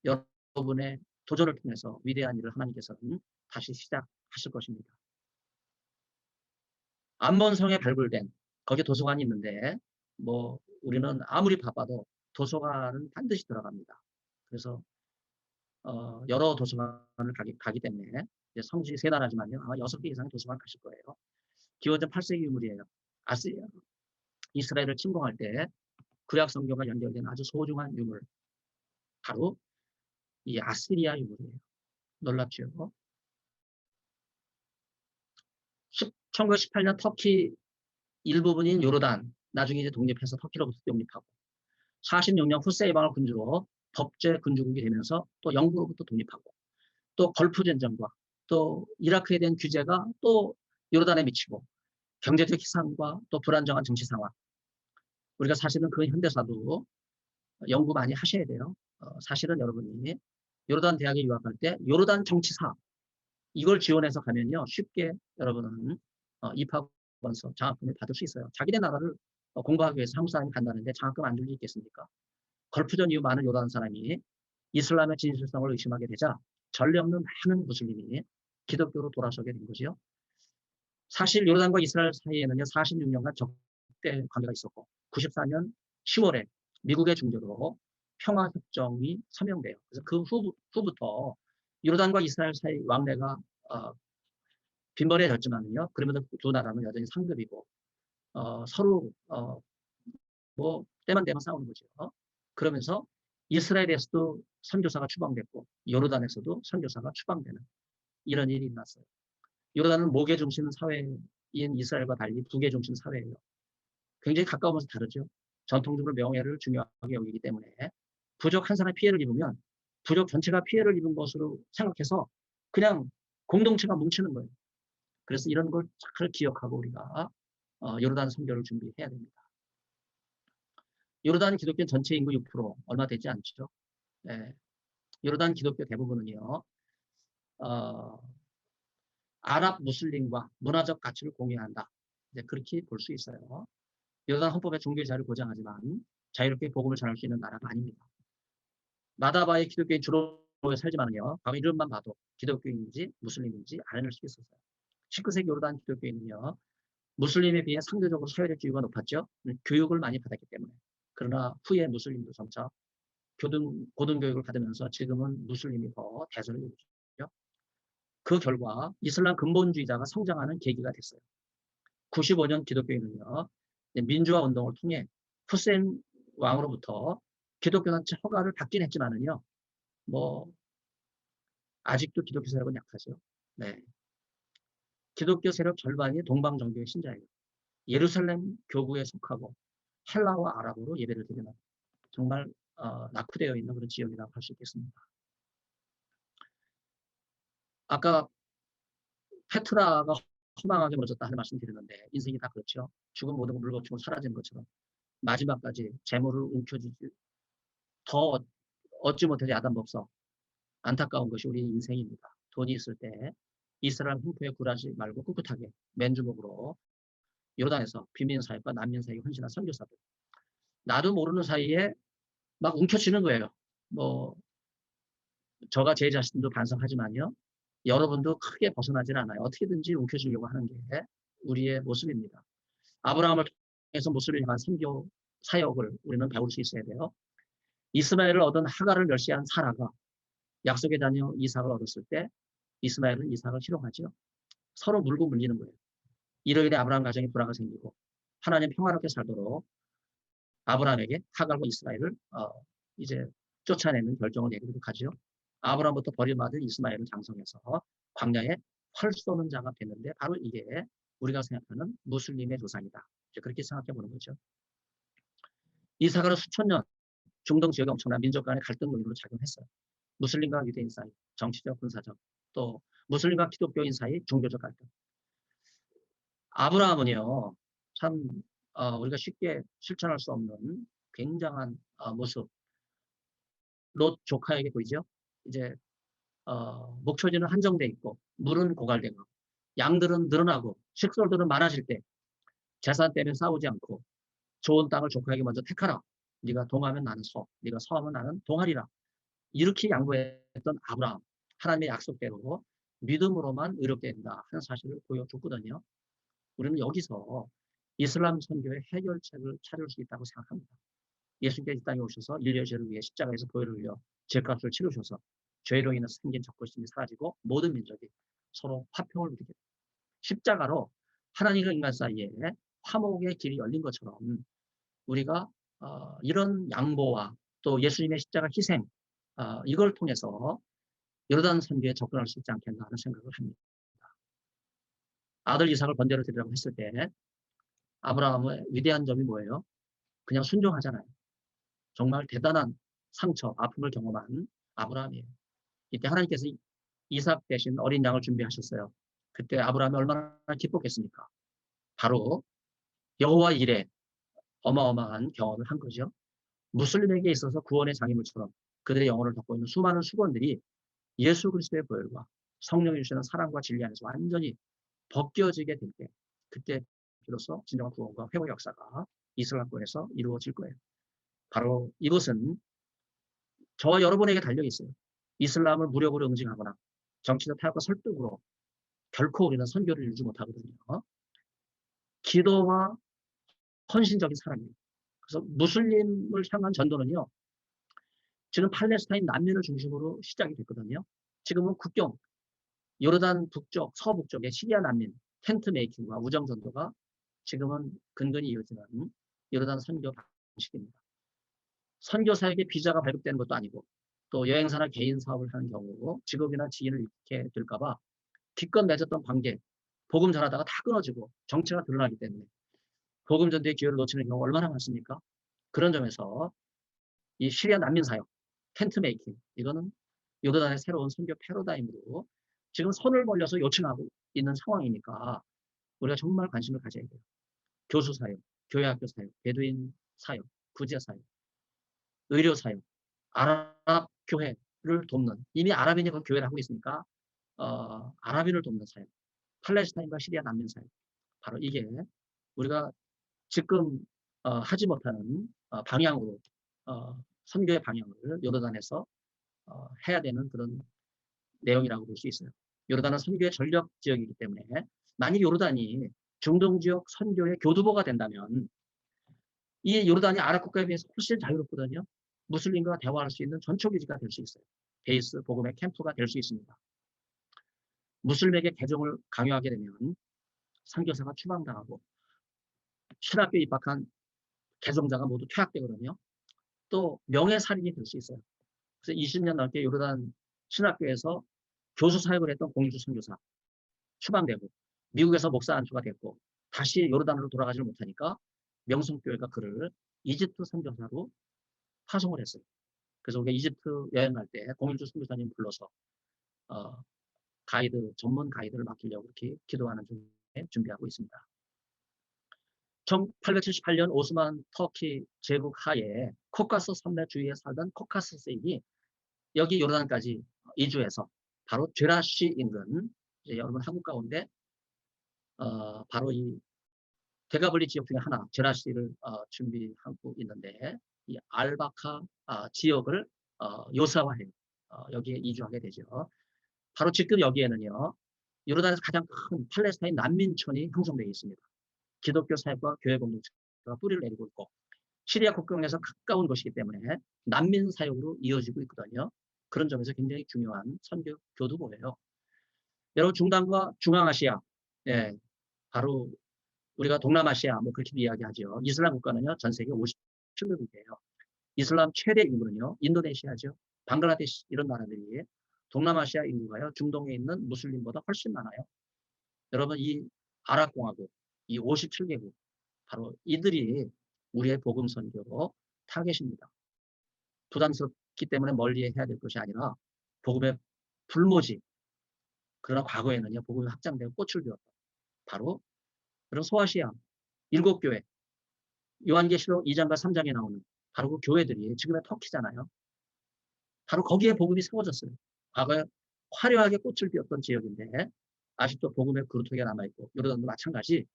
여러분의 도전을 통해서 위대한 일을 하나님께서는 다시 시작하실 것입니다. 암몬성에 발굴된 거기 도서관이 있는데 뭐 우리는 아무리 바빠도 도서관은 반드시 들어갑니다. 그래서 여러 도서관을 가기 때문에 성지 세 나라지만요. 아마 6개 이상의 도서관 가실 거예요. 기원전 8세기 유물이에요. 아시리아, 이스라엘을 침공할 때 구약 성경과 연결된 아주 소중한 유물. 바로 이 아시리아 유물이에요. 놀랍죠? 1918년 터키 일부분인 요르단, 나중에 이제 독립해서 터키로부터 독립하고 46년 후세이방을 군주로 법제 군주국이 되면서 또 영국으로부터 독립하고 또 걸프 전쟁과 또 이라크에 대한 규제가 또 요르단에 미치고 경제적 희상과 또 불안정한 정치 상황. 우리가 사실은 그 현대사도 연구 많이 하셔야 돼요. 사실은 여러분이 요르단 대학에 유학할 때 요르단 정치사 이걸 지원해서 가면요. 쉽게 여러분은 입학원서 장학금을 받을 수 있어요. 자기네 나라를 공부하기 위해서 한국 사람이 간다는데 장학금 안 줄 리 있겠습니까? 걸프전 이후 많은 요르단 사람이 이슬람의 진실성을 의심하게 되자 전례 없는 많은 무슬림이 기독교로 돌아서게 된 거죠. 사실 요르단과 이스라엘 사이에는요. 46년간 적대 관계가 있었고 94년 10월에 미국의 중재로 평화협정이 서명돼요. 그래서 그 후부터 요르단과 이스라엘 사이 왕래가 빈번해졌지만요. 그러면서 두 나라는 여전히 상급이고 서로 뭐 때만 되면 싸우는 거죠. 그러면서 이스라엘에서도 선교사가 추방됐고 요르단에서도 선교사가 추방되는 이런 일이 일어났어요. 요르단은 목의 중심 사회인 이스라엘과 달리 북의 중심 사회예요. 굉장히 가까우면서 다르죠. 전통적으로 명예를 중요하게 여기기 때문에 부족 한 사람이 피해를 입으면 부족 전체가 피해를 입은 것으로 생각해서 그냥 공동체가 뭉치는 거예요. 그래서 이런 걸 잘 기억하고 우리가 요르단 선교를 준비해야 됩니다. 요르단 기독교 전체 인구 6% 얼마 되지 않죠. 네. 요르단 기독교 대부분은요. 아랍 무슬림과 문화적 가치를 공유한다. 이제 그렇게 볼 수 있어요. 요르단 헌법에 종교의 자유를 보장하지만 자유롭게 복음을 전할 수 있는 나라가 아닙니다. 마다바의 기독교인 주로 살지만은요. 과거 이름만 봐도 기독교인인지 무슬림인지 알아낼 수 있었어요. 19세기 요르단 기독교인은요. 무슬림에 비해 상대적으로 사회적 지위가 높았죠. 교육을 많이 받았기 때문에. 그러나 후에 무슬림도 점차 고등교육을 받으면서 지금은 무슬림이 더 대세를 이루죠. 그 결과 이슬람 근본주의자가 성장하는 계기가 됐어요. 95년 기독교인은요. 민주화 운동을 통해 후세인 왕으로부터 기독교 단체 허가를 받긴 했지만은요. 뭐 아직도 기독교 세력은 약하죠. 네. 기독교 세력 절반이 동방정교의 신자예요. 예루살렘 교구에 속하고 헬라와 아랍어로 예배를 드리는 정말 낙후되어 있는 그런 지역이라고 할 수 있겠습니다. 아까 페트라가 허망하게 멀어졌다 하는 말씀 드렸는데 인생이 다 그렇죠. 죽은 모든 걸 물거치고 사라지는 것처럼 마지막까지 재물을 움켜쥐지 더 얻지 못해서 야단법석 안타까운 것이 우리 인생입니다. 돈이 있을 때 이스라엘 흉포에 굴하지 말고 꿋꿋하게 맨주먹으로 요르단에서 비민 사역과 난민 사역에 헌신한 선교사들 나도 모르는 사이에 막 움켜쥐는 거예요. 뭐 저가 제 자신도 반성하지만요. 여러분도 크게 벗어나질 않아요. 어떻게든지 움켜쥐려고 하는 게 우리의 모습입니다. 아브라함을 통해서 모습을 향한 선교 사역을 우리는 배울 수 있어야 돼요. 이스마엘을 얻은 하갈을 멸시한 사라가 약속의 자녀 이삭을 얻었을 때 이스마엘은 이삭을 희롱하죠. 서로 물고 물리는 거예요. 이로 인해 아브라함 가정에 불화가 생기고 하나님 평화롭게 살도록 아브라함에게 하갈과 이스마엘을 이제 쫓아내는 결정을 내리도록 하죠. 아브라함부터 버림받은 이스마엘을 장성해서 광야에 활 쏘는 자가 됐는데 바로 이게 우리가 생각하는 무슬림의 조상이다. 그렇게 생각해 보는 거죠. 이삭은 수천 년 중동 지역에 엄청난 민족 간의 갈등 요인으로 작용했어요. 무슬림과 유대인 사이, 정치적, 군사적, 또 무슬림과 기독교인 사이 종교적 갈등. 아브라함은요, 참 우리가 쉽게 실천할 수 없는 굉장한 모습. 롯 조카에게 보이죠? 이제 목초지는 한정돼 있고 물은 고갈되고 양들은 늘어나고 식솔들은 많아질 때 재산 때문에 싸우지 않고 좋은 땅을 조카에게 먼저 택하라. 네가 동하면 나는 서, 네가 서하면 나는 동하리라. 이렇게 양보했던 아브라함, 하나님의 약속대로 믿음으로만 의롭게 된다 하는 사실을 보여줬거든요. 우리는 여기서 이슬람 선교의 해결책을 찾을 수 있다고 생각합니다. 예수님께서 이 땅에 오셔서 인류의 죄를 위해 십자가에서 보혈을 흘려 죄값을 치르셔서 죄로 인해서 생긴 적그리심이 사라지고 모든 민족이 서로 화평을 누리게 됩니다. 십자가로 하나님과 인간 사이에 화목의 길이 열린 것처럼 우리가 이런 양보와 또 예수님의 십자가 희생 이걸 통해서 요르단 선교에 접근할 수 있지 않겠나 하는 생각을 합니다. 아들 이삭을 번제로 드리라고 했을 때 아브라함의 위대한 점이 뭐예요? 그냥 순종하잖아요. 정말 대단한 상처, 아픔을 경험한 아브라함이에요. 이때 하나님께서 이삭 대신 어린 양을 준비하셨어요. 그때 아브라함이 얼마나 기뻤겠습니까? 바로 여호와 일에 어마어마한 경험을 한 거죠. 무슬림에게 있어서 구원의 장애물처럼 그들의 영혼을 덮고 있는 수많은 수건들이 예수 그리스도의 보혈과 성령이 주시는 사랑과 진리 안에서 완전히 벗겨지게 될 때, 그때 비로소 진정한 구원과 회복의 역사가 이스라엘권에서 이루어질 거예요. 바로 이것은 저와 여러분에게 달려 있어요. 이슬람을 무력으로 응징하거나 정치적 타협과 설득으로 결코 우리는 선교를 이루지 못하거든요. 기도와 헌신적인 사랑이에요. 그래서 무슬림을 향한 전도는요. 지금 팔레스타인 난민을 중심으로 시작이 됐거든요. 지금은 국경, 요르단 북쪽, 서북쪽의 시리아 난민, 텐트 메이킹과 우정 전도가 지금은 근근히 이어지는 요르단 선교 방식입니다. 선교사에게 비자가 발급되는 것도 아니고 또 여행사나 개인 사업을 하는 경우 직업이나 지인을 잃게 될까봐 기껏 맺었던 관계, 복음 전하다가 다 끊어지고 정체가 드러나기 때문에 복음 전도의 기회를 놓치는 경우가 얼마나 많습니까? 그런 점에서 이 시리아 난민 사역, 텐트 메이킹, 이거는 요르단의 새로운 선교 패러다임으로 지금 손을 벌려서 요청하고 있는 상황이니까 우리가 정말 관심을 가져야 돼요. 교수 사역, 교회학교 사역, 베두인 사역, 구제 사역, 의료 사역, 아랍 교회를 돕는, 이미 아랍인이 그 교회를 하고 있으니까 아랍인을 돕는 사역, 팔레스타인과 시리아 난민 사역, 바로 이게 우리가 지금 하지 못하는 방향으로 선교의 방향을 요르단에서 해야 되는 그런 내용이라고 볼 수 있어요. 요르단은 선교의 전력 지역이기 때문에 만약 요르단이 중동 지역 선교의 교두보가 된다면 이 요르단이 아랍 국가에 비해서 훨씬 자유롭거든요. 무슬림과 대화할 수 있는 전초기지가 될 수 있어요. 베이스 복음의 캠프가 될 수 있습니다. 무슬림에게 개종을 강요하게 되면 선교사가 추방당하고 신학교에 입학한 개종자가 모두 퇴학되거든요. 또 명예살인이 될 수 있어요. 그래서 20년 넘게 요르단 신학교에서 교수 사역을 했던 공주 선교사 추방되고 미국에서 목사 안수가 됐고 다시 요르단으로 돌아가지를 못하니까 명성교회가 그를 이집트 선교사로 파송을 했어요. 그래서 우리가 이집트 여행 갈 때 공일주 선교사님 불러서 가이드, 전문 가이드를 맡기려고 이렇게 기도하는 중에 준비하고 있습니다. 1878년 오스만 터키 제국 하에 코카스 산맥 주위에 살던 코카스인이 여기 요르단까지 이주해서 바로 죄라시 인근, 여러분 한국 가운데 바로 이 대가블리 지역 중에 하나, 제라시를 준비하고 있는데 이 알바카 지역을 요사화해요. 여기에 이주하게 되죠. 바로 지금 여기에는요, 요르단에서 가장 큰 팔레스타인 난민촌이 형성되어 있습니다. 기독교 사회과 교회 공동체가 뿌리를 내리고 있고, 시리아 국경에서 가까운 곳이기 때문에 난민 사역으로 이어지고 있거든요. 그런 점에서 굉장히 중요한 선교 교두보예요. 여러분, 중단과 중앙아시아, 예, 바로 우리가 동남아시아 뭐 그렇게 이야기하죠. 이슬람 국가는요, 전 세계 57개국이에요. 이슬람 최대 인구는요, 인도네시아죠. 방글라데시 이런 나라들이 동남아시아 인구가요, 중동에 있는 무슬림보다 훨씬 많아요. 여러분, 이 아랍공화국, 이 57개국, 바로 이들이 우리의 복음 선교로 타겟입니다. 부담스럽기 때문에 멀리 해야 될 것이 아니라 복음의 불모지. 그러나 과거에는요, 복음이 확장되고 꽃을 피웠다. 바로 그런 소아시아 7교회, 요한계시록 2장과 3장에 나오는 바로 그 교회들이 지금의 터키잖아요. 바로 거기에 복음이 세워졌어요. 과거에 화려하게 꽃을 피웠던 지역인데 아직도 복음의 그루터기가 남아있고, 요르단도 마찬가지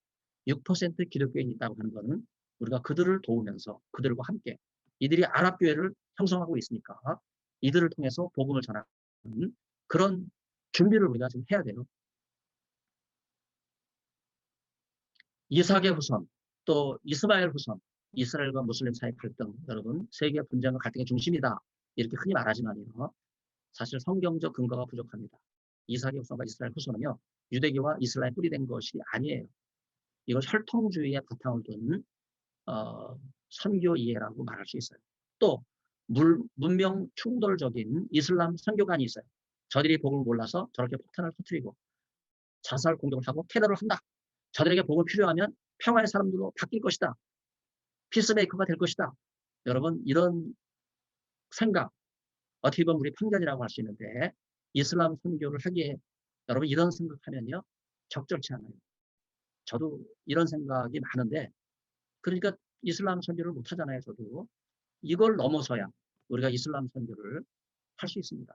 6% 기독교인이 있다고 하는 것은 우리가 그들을 도우면서 그들과 함께 이들이 아랍교회를 형성하고 있으니까 이들을 통해서 복음을 전하는 그런 준비를 우리가 좀 해야 돼요. 이삭의 후손, 또 이스마엘 후손, 이스라엘과 무슬림 사이 갈등, 여러분 세계 분쟁과 갈등의 중심이다. 이렇게 흔히 말하지만요, 사실 성경적 근거가 부족합니다. 이삭의 후손과 이스라엘 후손은요, 유대교와 이슬람에 뿌리된 것이 아니에요. 이걸 혈통주의의 바탕을 둔 선교 이해라고 말할 수 있어요. 또 문명 충돌적인 이슬람 선교관이 있어요. 저들이 복을 몰라서 저렇게 폭탄을 터뜨리고 자살 공격을 하고 테러를 한다. 저들에게 복을 필요하면 평화의 사람들로 바뀔 것이다. 피스메이커가 될 것이다. 여러분, 이런 생각, 어떻게 보면 우리 편견이라고 할 수 있는데, 이슬람 선교를 하기에 여러분 이런 생각하면요, 적절치 않아요. 저도 이런 생각이 많은데, 그러니까 이슬람 선교를 못 하잖아요, 저도. 이걸 넘어서야 우리가 이슬람 선교를 할 수 있습니다.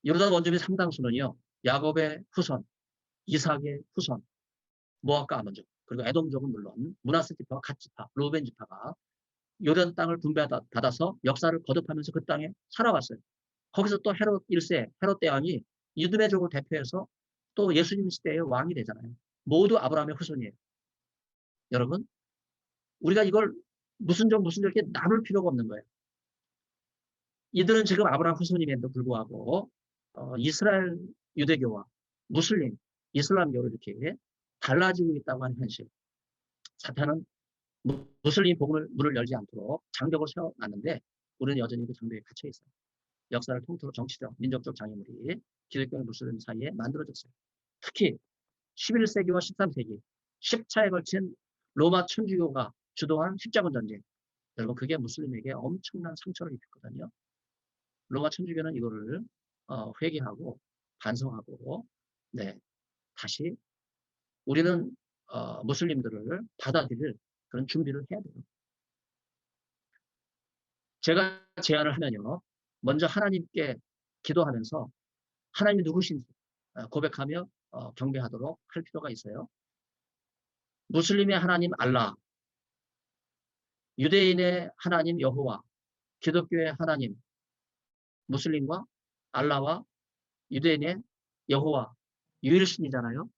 요르단 원주민 상당수는요, 야곱의 후손, 이삭의 후손, 모압과 아몬족, 그리고 에돔족은 물론 므낫세 지파와 갓 지파, 루벤 지파가 요르단 땅을 분배받아서 역사를 거듭하면서 그 땅에 살아왔어요. 거기서 또 헤롯 1세, 헤롯 대왕이 유드메족을 대표해서 또 예수님 시대의 왕이 되잖아요. 모두 아브라함의 후손이에요. 여러분, 우리가 이걸 무슨 점 이렇게 나눌 필요가 없는 거예요. 이들은 지금 아브라함 후손임에도 불구하고 이스라엘 유대교와 무슬림, 이슬람교를 이렇게 달라지고 있다고 하는 현실. 사탄은 무슬림 복음을 문을 열지 않도록 장벽을 세워놨는데 우리는 여전히 그 장벽에 갇혀 있어요. 역사를 통틀어 정치적, 민족적 장애물이 기독교와 무슬림 사이에 만들어졌어요. 특히 11세기와 13세기 10차에 걸친 로마 천주교가 주도한 십자군 전쟁. 여러분, 그게 무슬림에게 엄청난 상처를 입혔거든요. 로마 천주교는 이거를 회개하고 반성하고, 네, 다시 우리는 무슬림들을 받아들일 그런 준비를 해야 돼요. 제가 제안을 하면요, 먼저 하나님께 기도하면서 하나님이 누구신지 고백하며 경배하도록 할 필요가 있어요. 무슬림의 하나님 알라, 유대인의 하나님 여호와, 기독교의 하나님 무슬림과 알라와 유대인의 여호와, 유일신이잖아요.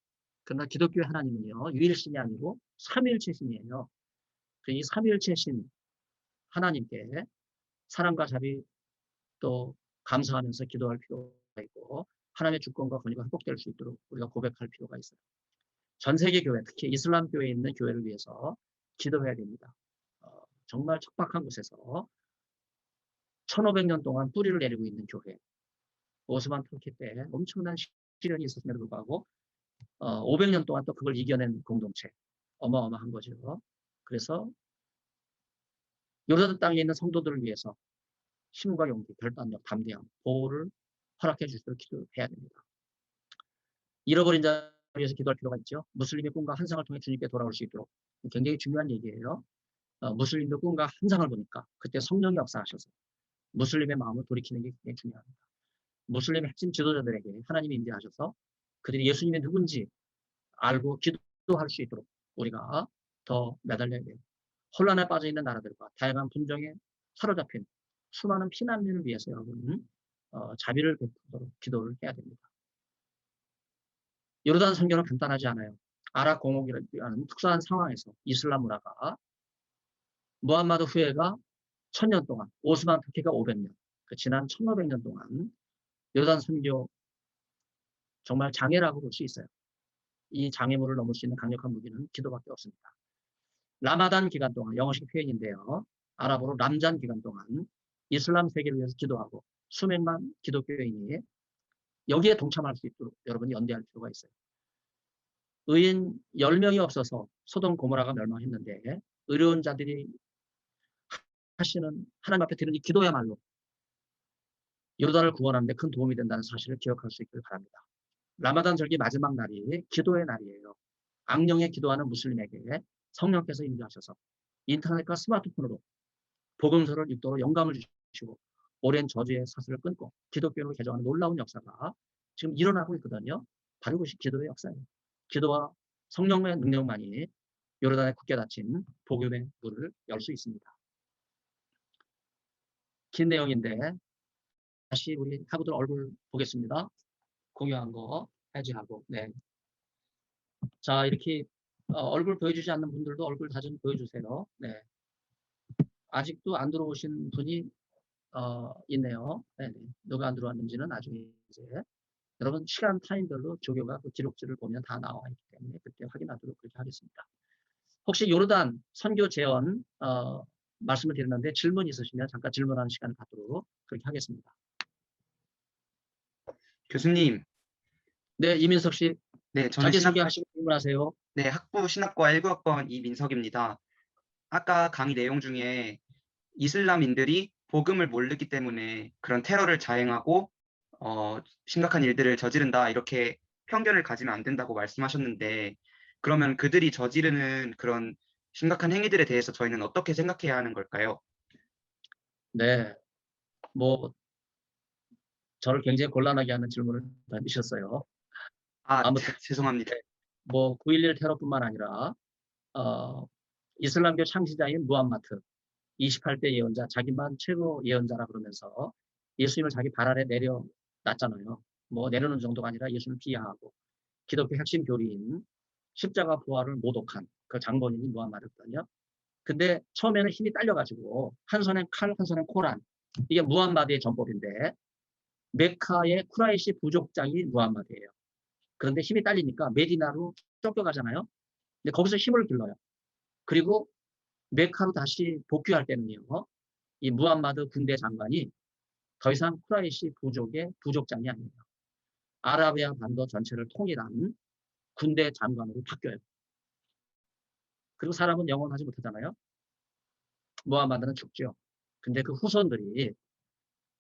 그러나 기독교의 하나님은요, 유일신이 아니고 삼위일체신이에요. 이 삼위일체신 하나님께 사랑과 자비 또 감사하면서 기도할 필요가 있고, 하나님의 주권과 권위가 회복될 수 있도록 우리가 고백할 필요가 있어요. 전 세계 교회, 특히 이슬람 교회에 있는 교회를 위해서 기도해야 됩니다. 정말 척박한 곳에서 1500년 동안 뿌리를 내리고 있는 교회, 오스만 터키 때 엄청난 시련이 있었음에도 불구하고 500년 동안 또 그걸 이겨낸 공동체, 어마어마한 거죠. 그래서 요르단 땅에 있는 성도들을 위해서 힘과 용기, 결단력, 담대함, 보호를 허락해 주시도록 기도해야 됩니다. 잃어버린 자를 위해서 기도할 필요가 있죠. 무슬림의 꿈과 환상을 통해 주님께 돌아올 수 있도록. 굉장히 중요한 얘기예요. 무슬림도 꿈과 환상을 보니까 그때 성령이 역사하셔서 무슬림의 마음을 돌이키는 게 굉장히 중요합니다. 무슬림의 핵심 지도자들에게 하나님이 임재하셔서 그들이 예수님이 누군지 알고 기도할 수 있도록 우리가 더 매달려야 돼요. 혼란에 빠져 있는 나라들과 다양한 분쟁에 사로잡힌 수많은 피난민을 위해서 여러분 자비를 베푸도록 기도를 해야 됩니다. 요르단 선교는 간단하지 않아요. 아랍 공업이라는 특수한 상황에서 이슬람 문화가 무함마드 후예가 1000년 동안, 오스만 터키가 500년, 그 지난 1500년 동안 요르단 선교 정말 장애라고 볼 수 있어요. 이 장애물을 넘을 수 있는 강력한 무기는 기도밖에 없습니다. 라마단 기간 동안, 영어식 표현인데요. 아랍어로 람잔 기간 동안 이슬람 세계를 위해서 기도하고 수백만 기독교인이 여기에 동참할 수 있도록 여러분이 연대할 필요가 있어요. 의인 10명이 없어서 소돔 고모라가 멸망했는데 의로운 자들이 하시는 하나님 앞에 드리는 이 기도야말로 요르단을 구원하는 데 큰 도움이 된다는 사실을 기억할 수 있길 바랍니다. 라마단 절기 마지막 날이 기도의 날이에요. 악령에 기도하는 무슬림에게 성령께서 임재하셔서 인터넷과 스마트폰으로 복음서를 읽도록 영감을 주시고 오랜 저주의 사슬을 끊고 기독교를 개정하는 놀라운 역사가 지금 일어나고 있거든요. 바로 그것이 기도의 역사예요. 기도와 성령의 능력만이 요르단에 굳게 닫힌 복음의 문을 열 수 있습니다. 긴 내용인데 다시 우리 하부들 얼굴 보겠습니다. 공유한 거 해제하고. 네. 자, 이렇게 얼굴 보여주지 않는 분들도 얼굴 다 좀 보여주세요. 네. 아직도 안 들어오신 분이 있네요. 네. 누가 안 들어왔는지는 나중에 이제 여러분 시간 타임별로 조교가 그 기록지를 보면 다 나와 있기 때문에 그때 확인하도록 그렇게 하겠습니다. 혹시 요르단 선교 재원 말씀을 드렸는데 질문 있으시면 잠깐 질문하는 시간을 갖도록 그렇게 하겠습니다. 교수님, 네, 이민석 씨 네, 저는 자기소개하시고 질문하세요. 네, 학부 신학과 19학번 이민석입니다. 아까 강의 내용 중에 이슬람인들이 복음을 모르기 때문에 그런 테러를 자행하고 심각한 일들을 저지른다 이렇게 편견을 가지면 안 된다고 말씀하셨는데 그러면 그들이 저지르는 그런 심각한 행위들에 대해서 저희는 어떻게 생각해야 하는 걸까요? 네, 뭐 저를 굉장히 곤란하게 하는 질문을 던지셨어요. 아, 아무튼 죄송합니다. 뭐 9.11 테러뿐만 아니라 이슬람교 창시자인 무함마드 28대 예언자, 자기만 최고 예언자라 그러면서 예수님을 자기 발 아래 내려놨잖아요. 뭐 내려놓은 정도가 아니라 예수님을 비하하고 기독교 핵심 교리인 십자가 부활을 모독한 그 장본인이 무함마드거든요. 근데 처음에는 힘이 딸려가지고 한 손엔 칼, 한 손엔 코란. 이게 무함마드의 전법인데 메카의 쿠라이시 부족장이 무함마드예요. 그런데 힘이 딸리니까 메디나로 쫓겨가잖아요. 근데 거기서 힘을 길러요. 그리고 메카로 다시 복귀할 때는요. 이 무함마드 군대 장관이 더 이상 쿠라이시 부족의 부족장이 아니에요. 아라비아 반도 전체를 통일한 군대 장관으로 바뀌어요. 그리고 사람은 영원하지 못하잖아요. 무함마드는 죽죠. 근데 그 후손들이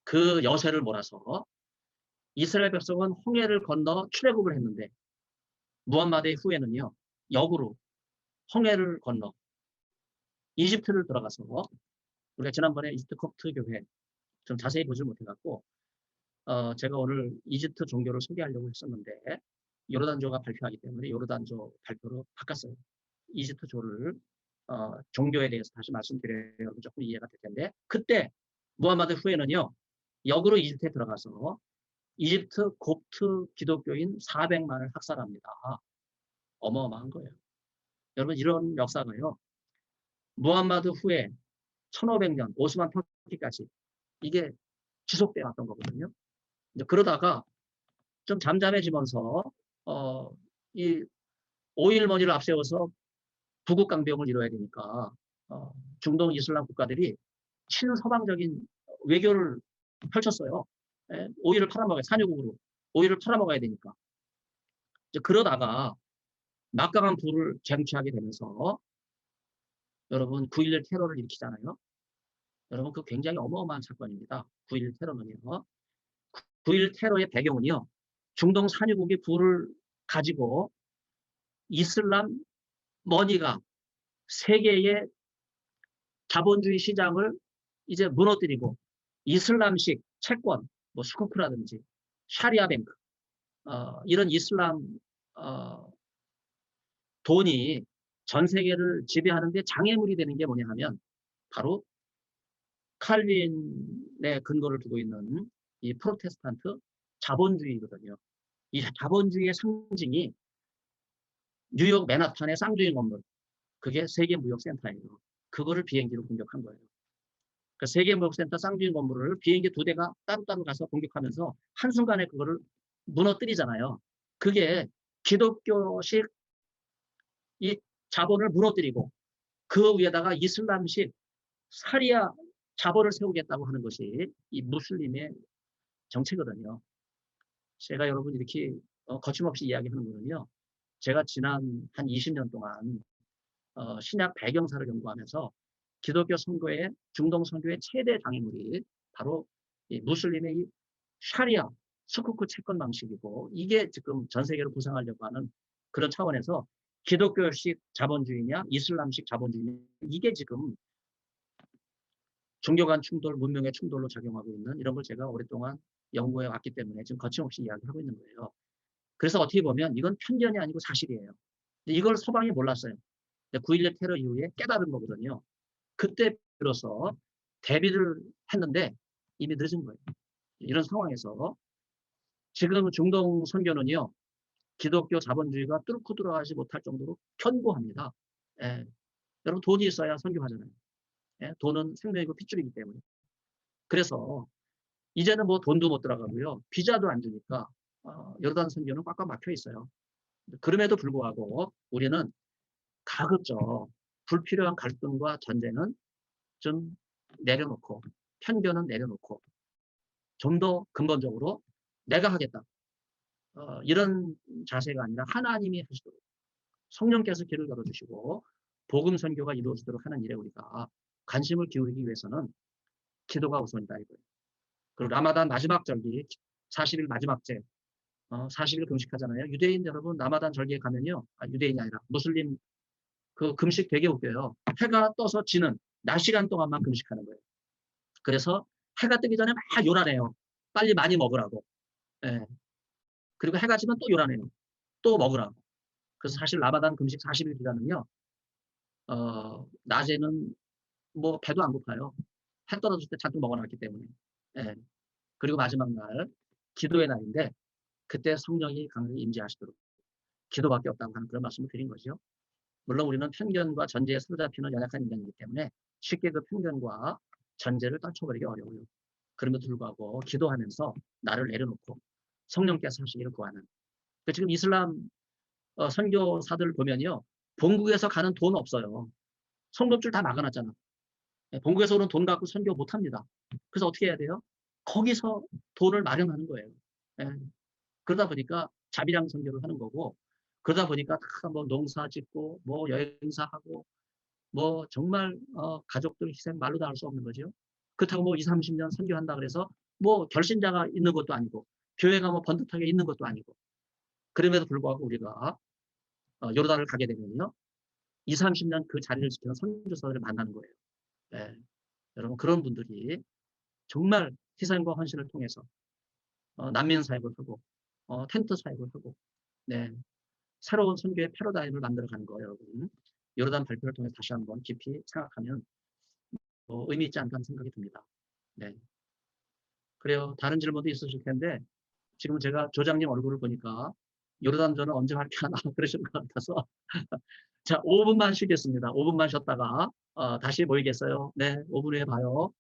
그 여세를 몰아서 이스라엘 백성은 홍해를 건너 출애굽을 했는데 무함마드의 후예는요. 역으로 홍해를 건너 이집트를 들어가서 우리가 지난번에 이집트 콥트 교회 좀 자세히 보지 못해갖고 제가 오늘 이집트 종교를 소개하려고 했었는데 요르단조가 발표하기 때문에 요르단조 발표로 바꿨어요. 이집트조를 종교에 대해서 다시 말씀드려야 조금 이해가 될 텐데 그때 무함마드 후에는요 역으로 이집트에 들어가서 이집트 곱트 기독교인 400만을 학살합니다. 어마어마한 거예요. 여러분 이런 역사가요. 무함마드 후에 1500년 오스만 터키까지 이게 지속되어 왔던 거거든요. 이제 그러다가 좀 잠잠해지면서 이 오일머니를 앞세워서 부국강병을 이뤄야 되니까 중동 이슬람 국가들이 친서방적인 외교를 펼쳤어요. 예, 오일을 팔아먹어야 산유국으로 오일을 팔아먹어야 되니까. 이제 그러다가 막강한 부를 쟁취하게 되면서 여러분 9.11 테러를 일으키잖아요. 여러분 그 굉장히 어마어마한 사건입니다. 9.11 테러는요. 9.11 테러의 배경은요. 중동 산유국이 부를 가지고 이슬람 머니가 세계의 자본주의 시장을 이제 무너뜨리고 이슬람식 채권, 뭐 수쿠크라든지 샤리아 뱅크 이런 이슬람 돈이 전 세계를 지배하는데 장애물이 되는 게 뭐냐 하면 바로 칼빈의 근거를 두고 있는 이 프로테스탄트 자본주의거든요. 이 자본주의의 상징이 뉴욕 맨하탄의 쌍주인 건물, 그게 세계무역센터예요. 그거를 비행기로 공격한 거예요. 그 세계무역센터 쌍주인 건물을 비행기 2대가 따로따로 가서 공격하면서 한순간에 그거를 무너뜨리잖아요. 그게 기독교식 이 자본을 무너뜨리고 그 위에다가 이슬람식 사리아 자본을 세우겠다고 하는 것이 이 무슬림의 정체거든요. 제가 여러분 이렇게 거침없이 이야기하는 거는요. 제가 지난 한 20년 동안 신약 배경사를 연구하면서 기독교 선교의 중동 선교의 최대 장애물이 바로 이 무슬림의 이 샤리아 수쿠크 채권 방식이고, 이게 지금 전 세계로 부상하려고 하는 그런 차원에서 기독교식 자본주의냐 이슬람식 자본주의냐, 이게 지금 종교 간 충돌, 문명의 충돌로 작용하고 있는 이런 걸 제가 오랫동안 연구해 왔기 때문에 지금 거침없이 이야기하고 있는 거예요. 그래서 어떻게 보면 이건 편견이 아니고 사실이에요. 이걸 서방이 몰랐어요. 9.11 테러 이후에 깨달은 거거든요. 그때 비로소 대비를 했는데 이미 늦은 거예요. 이런 상황에서 지금 중동 선교는요, 기독교 자본주의가 뚫고 들어가지 못할 정도로 견고합니다. 예. 여러분 돈이 있어야 선교하잖아요. 예. 돈은 생명이고 핏줄이기 때문에. 그래서 이제는 뭐 돈도 못 들어가고요, 비자도 안 주니까 요르단 선교는 꽉꽉 막혀 있어요. 그럼에도 불구하고 우리는 가급적 불필요한 갈등과 전쟁은 좀 내려놓고, 편견은 내려놓고 좀 더 근본적으로 내가 하겠다, 이런 자세가 아니라 하나님이 하시도록 성령께서 길을 열어주시고 복음 선교가 이루어지도록 하는 일에 우리가 관심을 기울이기 위해서는 기도가 우선이다 이거예요. 그리고 라마단 마지막 절기 40일 마지막 제 40일 금식하잖아요. 유대인 여러분 라마단 절기에 가면요, 유대인이 아니라 무슬림 그 금식 되게 웃겨요. 해가 떠서 지는 낮 시간 동안만 금식하는 거예요. 그래서 해가 뜨기 전에 막 요란해요. 빨리 많이 먹으라고. 예. 그리고 해가 지면 또 요란해요. 또 먹으라고. 그래서 사실 라마단 금식 40일 기간은요, 낮에는 뭐 배도 안 고파요. 해 떨어질 때 잔뜩 먹어놨기 때문에. 예. 그리고 마지막 날 기도의 날인데 그때 성령이 강하게 임재하시도록 기도밖에 없다고 하는 그런 말씀을 드린 거죠. 물론 우리는 편견과 전제에 사로잡히는 연약한 인간이기 때문에 쉽게 그 편견과 전제를 떨쳐버리기 어려워요. 그럼에도 불구하고 기도하면서 나를 내려놓고 성령께서 하시기를 구하는. 지금 이슬람 선교사들을 보면요, 본국에서 가는 돈 없어요. 성급줄 다 막아놨잖아. 본국에서 오는 돈 갖고 선교 못합니다. 그래서 어떻게 해야 돼요? 거기서 돈을 마련하는 거예요. 예. 그러다 보니까 자비랑 선교를 하는 거고, 그러다 보니까 다 뭐 농사 짓고 뭐 여행사하고 뭐 정말 가족들 희생 말로 다 할 수 없는 거죠. 그렇다고 뭐 20, 30년 선교한다 그래서 뭐 결신자가 있는 것도 아니고 교회가 뭐 번듯하게 있는 것도 아니고, 그럼에도 불구하고 우리가 요르단을 가게 되면요, 20, 30년 그 자리를 지키는 선교사들을 만나는 거예요. 예. 여러분 그런 분들이 정말 희생과 헌신을 통해서 난민 사역을 하고 텐트 사역을 하고, 네, 새로운 선교의 패러다임을 만들어가는 거예요. 여러분 요르단 발표를 통해 다시 한번 깊이 생각하면 의미 있지 않다는 생각이 듭니다. 네. 그래요. 다른 질문도 있으실 텐데 지금 제가 조장님 얼굴을 보니까 요르단전은 언제 발표하나 그러신 것 같아서 자, 5분만 쉬겠습니다. 5분만 쉬었다가 다시 모이겠어요. 네, 5분 후에 봐요.